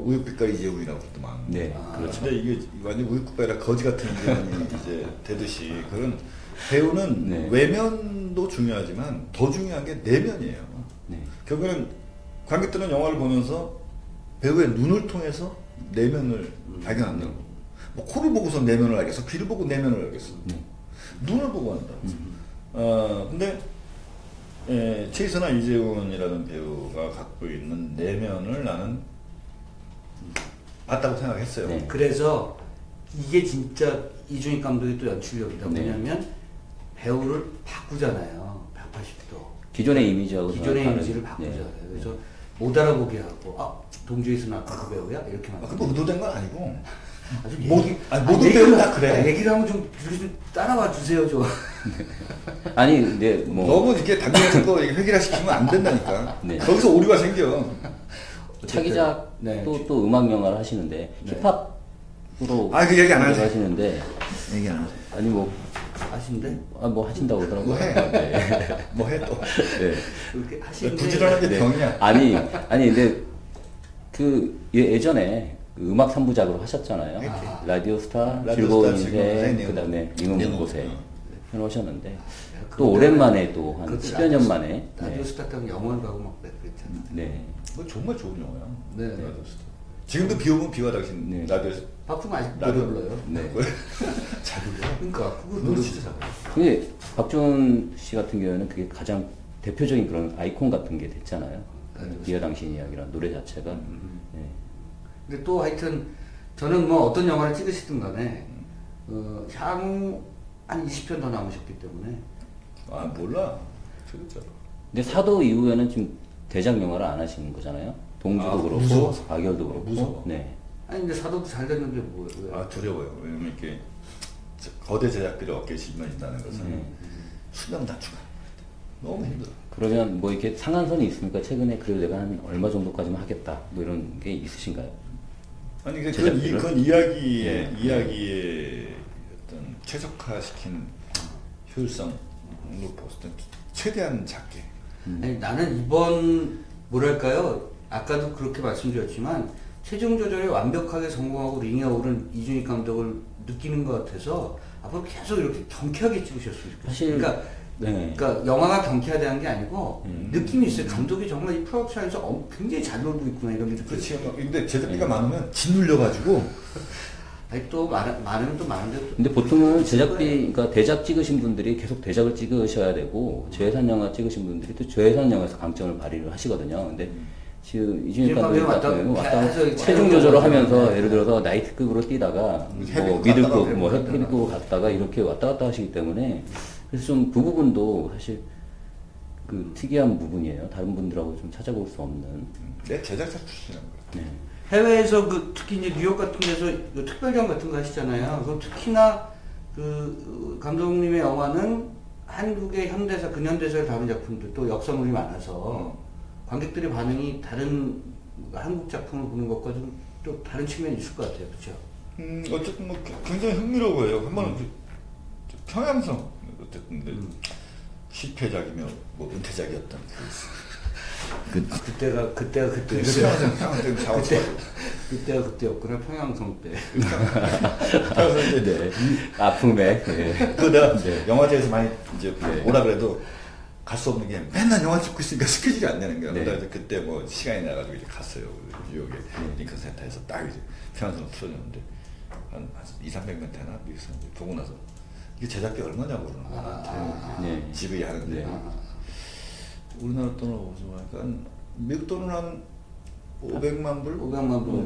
우유빛깔 이재훈이라고 그랬더만. 네, 그렇죠. 근데 이게 완전 우유빛깔이라 거지 같은 이재훈이 이제 되듯이 그런 배우는 네. 외면도 중요하지만 더 중요한 게 내면이에요. 네. 결국에는 관객들은 영화를 보면서 배우의 눈을 통해서 내면을 발견한다고. 뭐 코를 보고서 내면을 알겠어, 귀를 보고 내면을 알겠어. 눈을 보고 한다. 근데 최희선아 이재훈이라는 배우가 갖고 있는 내면을 나는 맞다고 생각했어요. 네. 그래서 이게 진짜 이준익 감독이 또 연출력이다. 네. 뭐냐면 배우를 바꾸잖아요. 180도. 기존의 이미지하고 기존의 다른- 이미지를 바꾸잖아요. 네. 그래서 못 알아보게 하고 동주에서는 아까 그 배우야? 이렇게 만들고. 그거 의도된 건 아니고. 아주 모든 배우는 다 그래. 얘기를 하면 좀 이렇게 좀 따라와 주세요, 좀. 아니, 근데 뭐 너무 이렇게 단계에서 거 획일화시키면 안 된다니까. 네. 거기서 오류가 생겨. 차기작 네. 또 음악 영화를 하시는데 힙합으로 그 얘기 안 하지. 하시는데 얘기 안 하지. 아니 뭐 아신데? 뭐 하신다고 그러더라고요. 뭐 해. 네. 뭐 해 또. 네. 그렇게 하시는데. 부지런한 게 네. 병이야. 아니 근데 예전에 그 음악 3부작으로 하셨잖아요. 라디오 스타, 라디오 즐거운 스타, 즐거운 인생, 인생, 그다음에 네모. 임은 곳에 해놓으셨는데 또 그때 오랜만에 또 한 그때 10여 년 만에 라디오 스타 때문에 영화를 가고 막 그랬잖아. 네. 그거 정말 좋은 영화야. 네. 라디오 스타. 지금도 비 오면 비와 당신 네. 라디오에서 박풍 아직도 라디오 불러요. 네. 잘 불러. 그러니까 그거 노래 노래 진짜 진짜 잘해. 근데 박준 씨 같은 경우에는 그게 가장 대표적인 그런 아이콘 같은 게 됐잖아요. 비와 당신 이야기란 노래 자체가. 네. 근데 또 하여튼 저는 뭐 어떤 영화를 찍으시든 간에 향후 한 20편 더 남으셨기 때문에 몰라. 진짜로. 근데 사도 이후에는 지금 대작 영화를 안 하시는 거잖아요. 동주도 그렇고 무서워서. 박열도 그렇고. 무서워. 네. 아니 근데 사도도 잘 됐는데 뭐예요? 두려워요. 왜냐면 이렇게 거대 제작비를 어깨에 짊어진다는 것은 수명 단축. 너무 힘들어. 그러면 뭐 이렇게 상한선이 있습니까? 최근에 그래도 내가 한 얼마 정도까지만 하겠다. 뭐 이런 게 있으신가요? 아니 제작비를? 그건 이야기의 네. 이야기의 어떤 최적화시킨 효율성으로 봤을 때 최대한 작게. 아니 나는 이번 뭐랄까요? 아까도 그렇게 말씀드렸지만 체중 조절에 완벽하게 성공하고 링에 오른 이준익 감독을 느끼는 것 같아서 앞으로 계속 이렇게 경쾌하게 찍으셨으면 좋겠어요. 사실 그러니까, 네. 그러니까 영화가 경쾌하다는 게 아니고 느낌이 있어요. 감독이 정말 이 프로덕션에서 굉장히 잘 놀고 있구나 이런 게 느껴져요. 그렇지. 근데 제작비가 많으면 짓눌려가지고 아니 또 많으면 또 많은데 또 근데 보통은 제작비, 그러니까 대작 찍으신 분들이 계속 대작을 찍으셔야 되고 저예산 영화 찍으신 분들이 또 저예산 영화에서 강점을 발휘를 하시거든요. 근데 지금 이준익 감독이 왔다 왔다 체중 조절을 하면서 예를 들어서 나이트급으로 뛰다가 뭐 미들급, 뭐 헤비급 갔다가 이렇게 왔다 갔다 하시기 때문에 그래서 좀 그 부분도 사실 그 특이한 부분이에요. 다른 분들하고 좀 찾아볼 수 없는. 내 제작자 출신인 거야. 네. 해외에서 그 특히 이제 뉴욕 같은 데서 그 특별전 같은 거 하시잖아요. 그럼 특히나 그 감독님의 영화는 한국의 현대사, 근현대사를 다룬 작품들 또 역사물이 많아서 관객들의 반응이 다른 한국 작품을 보는 것과 좀 또 다른 측면이 있을 것 같아요. 그렇죠? 어쨌든 뭐 굉장히 흥미로워요. 한번 평양성 어쨌든 실패작이며 뭐 은퇴작이었던 그때가 그때였구나. 평양성 때. 그래서 이제 아픔에 그 내가 영화제에서 많이 이제 오라 그래도 갈 수 없는 게 맨날 영화 찍고 있으니까 스케줄이 안 되는 거야. 그래서 그때 뭐 시간이 나가지고 이제 갔어요. 뉴욕에 링컨 센터에서 딱 이제 평양성을 틀어줬는데 한 200~300명 되나 미국에서 보고 나서 이게 제작비 얼마냐고 그러는 거야. 집이 하는데 우리나라 돈으로 보니까 미국 돈은 한 500만 불? 500만 불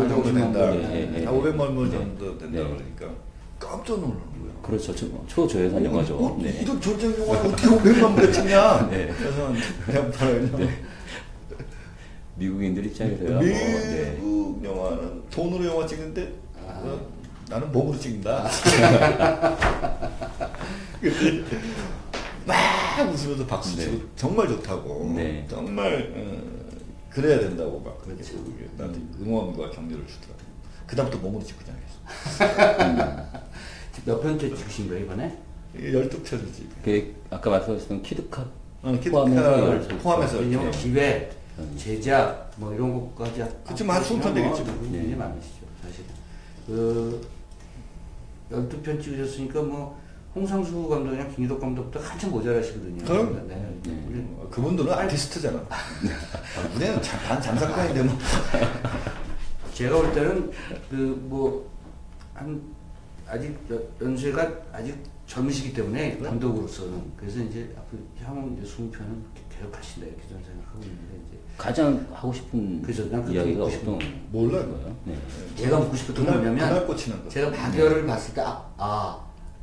정도 된다. 한 500만 불 정도 된다 그러니까 깜짝 놀라는 거예요. 그렇죠. 초저예산 영화죠. 이런 전쟁 영화를 어떻게 500만 불에 찍냐? 그래서 그냥 바로 미국인들 입장에서야 미국 영화는 돈으로 영화 찍는데 나는 몸으로 찍는다. 막 웃으면서 박수 치고 정말 좋다고. 정말 그래야 된다고 막 그렇게 나한테 응원과 격려를 주더라고. 그다음부터 몸으로 찍고 다녔어. 몇 편째 찍으신 거예요 이번에? 12편이지. 그 아까 말씀하셨던 키드컷 포함해서 왜냐면 기획, 제작 뭐 이런 것까지 그치만 한 20편 되겠죠. 굉장히 많으시죠 사실은. 그 12편 찍으셨으니까 뭐 홍상수 감독이랑 김희덕 감독도 한참 모자라시거든요. 그럼 그분들은 아티스트잖아. 우리는 반 잠사건인데 뭐. 제가 볼 때는 그 뭐 아직 연세가 아직 젊으시기 때문에 감독으로서는 그래서 이제 앞으로 향후 이제 20편은 계속 하신다 이렇게 저는 생각하고 있는데 이제 가장 하고 싶은 이야기가 어떤 몰라요. 제가 묻고 싶었던 건 뭐냐면 꽂히는 거. 제가 박열을 봤을 때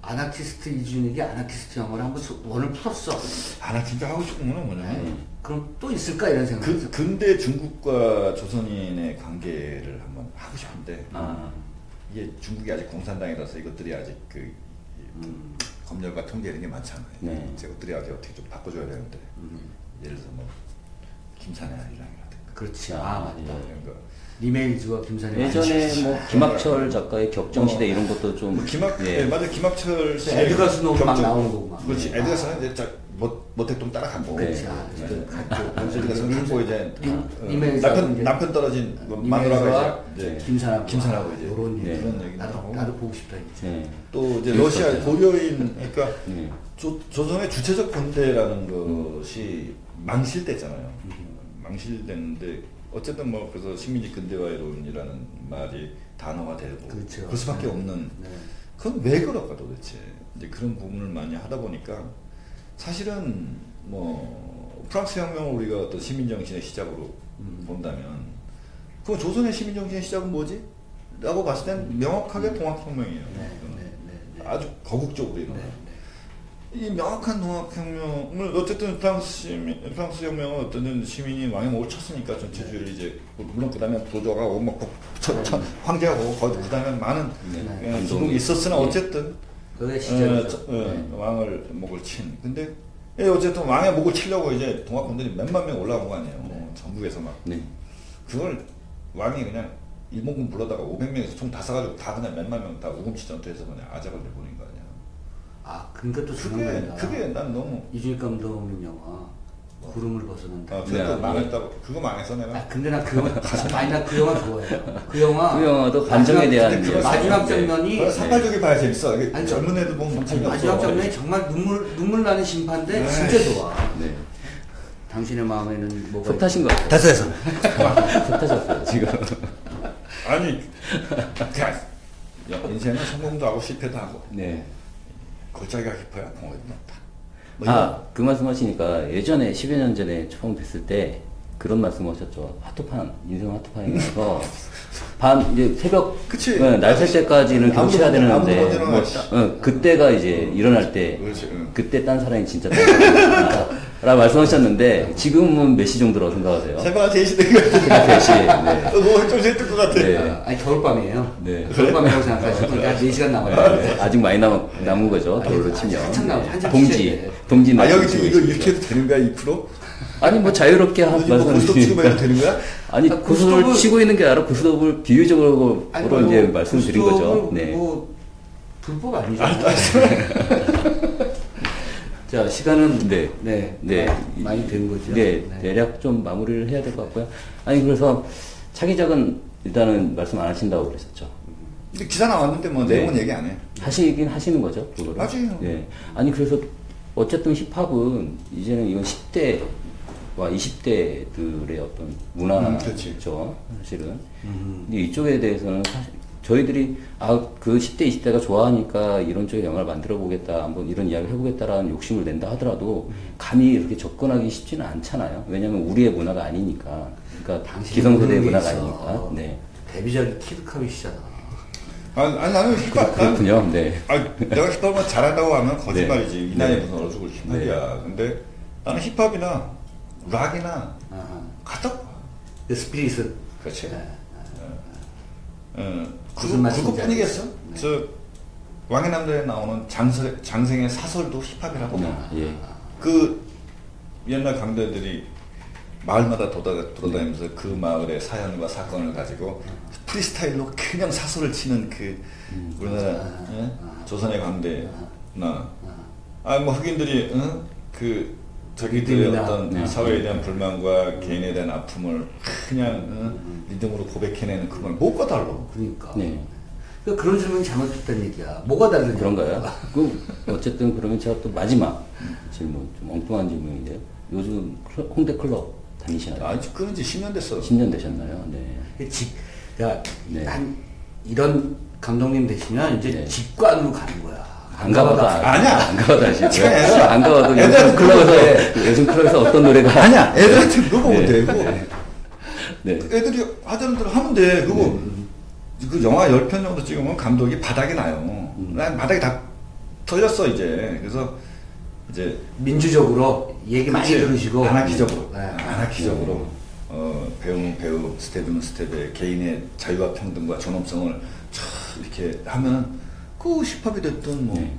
아나키스트 이준익이 아나키스트 영화를 한번 원을 풀었어. 진짜 하고 싶은 거는 뭐냐면 그럼 또 있을까 이런 생각. 근대 중국과 조선인의 관계를 한번 하고 싶은데 이게 중국이 아직 공산당이라서 이것들이 아직 검열과 통제 이런 게 많잖아요. 이것들이 아직 어떻게 좀 바꿔줘야 되는데 예를 들어서 뭐 김사냥이라든가. 그렇지. 맞다. 이런 거. 리메이즈와 김사냥. 예전에 뭐 김학철 작가의 격정시대 이런 것도 좀 맞아 김학철 씨 에드가 스노우 막 나오는 거고 막. 그렇지. 에드가 스노우 이제 모택동 따라가고. 그렇지. 에드가 스노우 갖고 이제 리메이즈 남편 떨어진 마누라가 이제 김사나고 이제 이런 그런 얘기 나도 보고 싶다 이제. 또 이제 러시아 고려인 그러니까 조선의 주체적 군대라는 것이 망실됐잖아요. 망실됐는데 어쨌든 뭐 그래서 식민지 근대화 이론이라는 말이 단어가 되고 그렇죠. 그럴 수밖에 없는 그건 왜 그럴까 도대체 이제 그런 부분을 많이 하다 보니까 사실은 뭐 프랑스 혁명을 우리가 어떤 시민정신의 시작으로 본다면 그 조선의 시민정신의 시작은 뭐지? 라고 봤을 땐 명확하게 동학혁명이에요. 아주 거국적으로 일어나요. 이 명확한 동학혁명을 어쨌든 프랑스 혁명은 어떤 시민이 왕의 목을 쳤으니까 전체주의를 이제 물론 그 다음에 도조가 오고 막 황제가 오고 거기 그 다음에 많은 기록이 있었으나 어쨌든 왕을 목을 친. 근데 어쨌든 왕의 목을 치려고 이제 동학군들이 몇만 명 올라온 거 아니에요. 전국에서 막 그걸 왕이 그냥 일본군 불러다가 500명에서 총 다 써가지고 다 그냥 몇만 명 다 우금치 전투해서 그냥 아작을 내보낸 거 아니야. 그러니까 또 중요한 거다. 그게 난 너무 이준익 감독님 영화 구름을 벗어난다. 그거 망했다고. 그거 망했어 내가. 근데 나 그 영화 나 그 영화 좋아해요. 그 영화도 감정에 대한 마지막 장면이 산발적이 봐야 재밌어. 젊은 애들 보면 마지막 장면이 정말 눈물 나는 심판데 진짜 좋아. 당신의 마음에는 뭐가 속 타신 거 같아요. 됐어. 속 타셨어요 지금. 아니 인생은 성공도 하고 실패도 하고. 골짜기가 깊어야 봉우리가 높다. 그 말씀하시니까 예전에 10여 년 전에 처음 뵀을 때 그런 말씀하셨죠. 하트판 인생 하트판이라서 밤 이제 새벽 그치. 날 새 때까지는 교체해야 되는데 아무도 뭐, 그때가 이제 일어날 때 그렇지, 응. 그때 딴 사람이 진짜 딴 사람이다 말씀하셨는데 지금은 몇 시 정도라고 생각하세요? 새벽 한 3시 된 거야. 새벽 3시. 네. 뭐 좀 새뜰 것 같아. 네. 아니 겨울밤이에요. 네. 겨울밤이라고 생각하시고 약 4시간 남았는데 네. 아직 많이 남은 거죠. 겨울로 아직 치면. 한참 한참 동지 아, 여기 말씀 이거 이렇게 해도 되는 거야, 2%? 아니 뭐 자유롭게 한 뭐 고스톱 치고 해도 되는 거야? 아니 아, 고스톱을 고스톱을- 치고 있는 게 아니라 고스톱을 비유적으로 아니, 이제 뭐, 말씀드린 고스톱을 거죠. 네. 뭐 불법 아니죠. 자 시간은 네. 네 많이 된 거죠. 네, 대략 좀 마무리를 해야 될 것 같고요. 아니 그래서 차기작은 일단은 말씀 안 하신다고 그랬었죠. 근데 기사 나왔는데 뭐 네. 내용은 얘기 안 해. 하시긴 하시는 거죠, 그거를. 맞아요. 네. 아니 그래서 어쨌든 힙합은 이제는 이건 10대와 20대들의 어떤 그렇지. 문화죠, 사실은. 근데 이쪽에 대해서는 사실 저희들이 그 10대, 20대가 좋아하니까 이런 쪽의 영화를 만들어 보겠다, 한번 이런 이야기를 해보겠다라는 욕심을 낸다 하더라도 감히 이렇게 접근하기 쉽지는 않잖아요. 왜냐하면 우리의 문화가 아니니까. 그러니까 당신이 기성세대의 모르는 게 문화가 있어. 아니니까. 네. 데뷔작이 키드캅이시잖아. 아니 나는 힙합, 그렇군요. 네. 내가 힙합을 잘한다고 하면 거짓말이지. 네. 이 나이에 네. 무슨 어느 정도 힙합이야. 근데 나는 힙합이나 락이나 갖다 봐. 그 스피릿은 그렇지. 네. 그거 무슨 말씀인지 뿐이겠어? 알겠어요. 네. 저 왕의 남자에 나오는 장생의 사설도 힙합이라고 봐. 예. 그 옛날 강대들이 마을마다 돌아다니면서 그 마을의 사연과 사건을 가지고 프리스타일로 그냥 사설을 치는 그 우리나라 예? 조선의 강대나 뭐 흑인들이 그 저기들의 리듬이나, 어떤 사회에 대한 불만과 개인에 대한 아픔을 그냥 리듬으로 고백해내는 그걸 뭐가 달라? 그러니까. 네. 그러니까 그런 질문이 잘못됐다는 얘기야. 뭐가 다르냐? 그런가요? 어쨌든 그러면 제가 또 마지막 질문, 좀 엉뚱한 질문인데요. 요즘 홍대 클럽 다니시나요? 아직 끊은 지 10년 됐어. 10년 되셨나요? 네. 그러니까 네. 한 이런 감독님 되시면 이제 네. 직관으로 가는 거야. 안 가봐도 아니야. 안 가봐도 아시죠? 아니야. 안 가봐도 애들한테 요즘 클럽에서 어떤 노래가 아니야. 애들한테 물어보면 돼. 그거 네. 애들이 하자는 대로 하면 돼. 그거 그 영화 10편 정도 찍으면 감독이 바닥이 나요. 난 바닥이 다 털렸어 이제. 그래서 이제 민주적으로 얘기 많이 그치. 들으시고 아나키적으로 네. 아나키적으로 배우는 배우 스텝은 스텝의 개인의 자유와 평등과 존엄성을 촥 이렇게 하면 그 힙합이 됐든 뭐 네.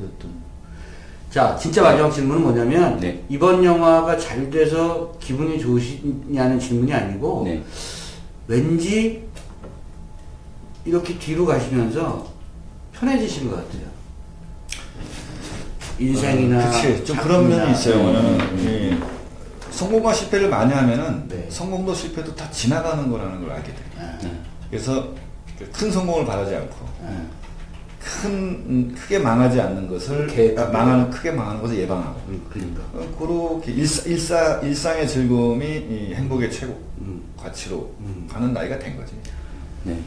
됐든 자, 진짜 마지막 질문은 뭐냐면 네. 이번 영화가 잘 돼서 기분이 좋으시냐는 질문이 아니고 네. 왠지 이렇게 뒤로 가시면서 편해지신 것 같아요. 인생이나 그치 좀 그런 면이 있어요. 작품이나. 이 성공과 실패를 많이 하면은 네. 성공도 실패도 다 지나가는 거라는 걸 알게 돼. 네. 그래서 큰 성공을 바라지 않고 네. 크게 망하지 않는 것을 크게 망하는 것을 예방하고 그러니까. 그렇게 일상의 즐거움이 이 행복의 최고 가치로 가는 나이가 된 거지. 네.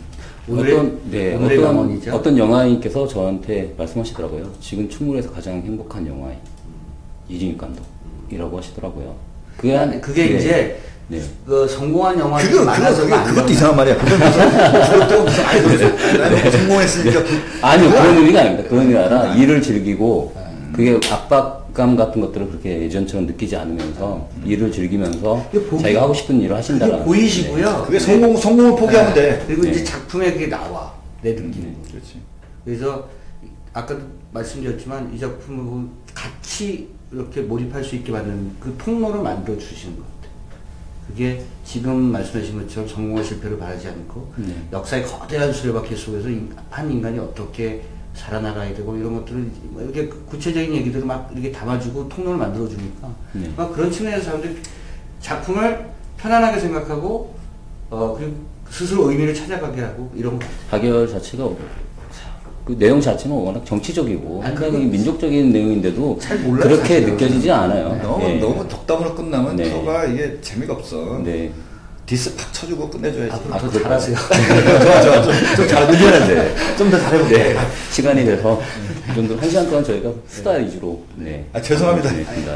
오늘의 명언이죠. 어떤 영화인께서 저한테 말씀하시더라고요. 지금 충무에서 가장 행복한 영화인 이진욱 감독이라고 하시더라고요. 그게 네. 이제 네. 그 성공한 영화들이 많아서 그것도 이상한 말이야. 그것도 무슨 나는 성공했으니까 아니요 그런 의미가 아닙니다. 그런 의미가 아니라 일을 즐기고 그게 압박감 같은 것들을 그렇게 예전처럼 느끼지 않으면서 일을 즐기면서 자기가 하고 싶은 일을 하신다라는. 그게 보이시고요. 그게 성공을 포기하면 돼. 그리고 네. 이제 작품에 그게 나와 내 느낌으로. 그렇지. 그래서 아까도 말씀드렸지만 이 작품을 보고 같이 이렇게 몰입할 수 있게 만드는 그 통로를 만들어 주시는 것 같아요. 그게 지금 말씀하신 것처럼 성공과 실패를 바라지 않고 역사의 거대한 수레바퀴 속에서 한 인간이 어떻게 살아나가야 되고 이런 것들을 이렇게 구체적인 얘기들을 막 이렇게 담아주고 통로를 만들어 주니까 막 그런 측면에서 사람들이 작품을 편안하게 생각하고 그리고 스스로 의미를 찾아가게 하고 이런 거. 가결 자체가 그 내용 자체는 워낙 정치적이고 굉장히 민족적인 내용인데도 잘 몰라요, 그렇게 사실은. 느껴지지 않아요. 너무 덕담으로 끝나면 네. 표가 이게 재미가 없어. 네. 디스 팍 쳐주고 끝내줘야지. 앞으로 더 잘하세요. 좋아. 좀 잘하는데. 좀 더 잘해볼게. 네. 시간이 돼서 이 정도 1시간 동안 저희가 수다 위주로 죄송합니다.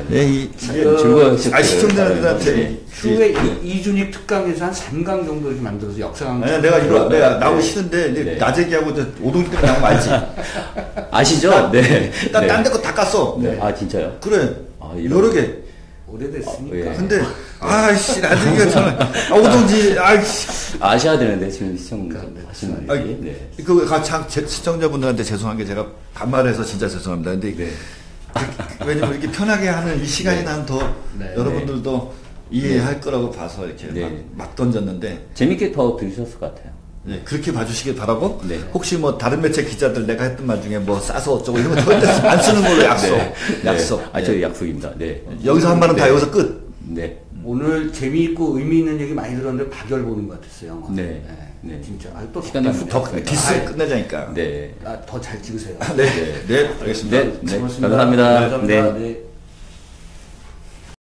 네, 즐거웠어요. 시청자들한테 추후에 이준익 특강에서 한 3강 정도 좀 만들어서 역사강. 내가 나오고 싫은데 낮 얘기하고 오동이 때문에 나온 거 알지? 아시죠? 네. 딴 데 거 다 깠어. 네. 아 진짜요? 그래. 여러 개. 오래됐으니까. 예. 근데 아이씨 나중에 저는 오동지 아이씨 아셔야 되는데 지금 시청하시는 분들이. 네. 시청자분들한테 죄송한 게 제가 반말해서 진짜 죄송합니다. 근데 왜냐면 이렇게 편하게 하는 이 시간이 난 더 여러분들도 이해할 거라고 봐서 이렇게 막 던졌는데 재밌게 더 들으셨을 것 같아요. 네, 그렇게 봐주시길 바라고 네. 혹시 뭐 다른 매체 기자들 내가 했던 말 중에 뭐 싸서 어쩌고 이런 거 절대 안 쓰는 걸로 약속. 아, 저희 약속입니다. 네. 여기서 한 말은 다 여기서 끝. 네. 오늘 재미있고 의미 있는 얘기 많이 들었는데 박열 보는 것 같았어요. 영화. 네. 네. 진짜. 또 시간이 훅 더 디스 끝내자니까. 네. 더 잘 찍으세요. 네, 알겠습니다. 네. 감사합니다. 감사합니다. 네. 네.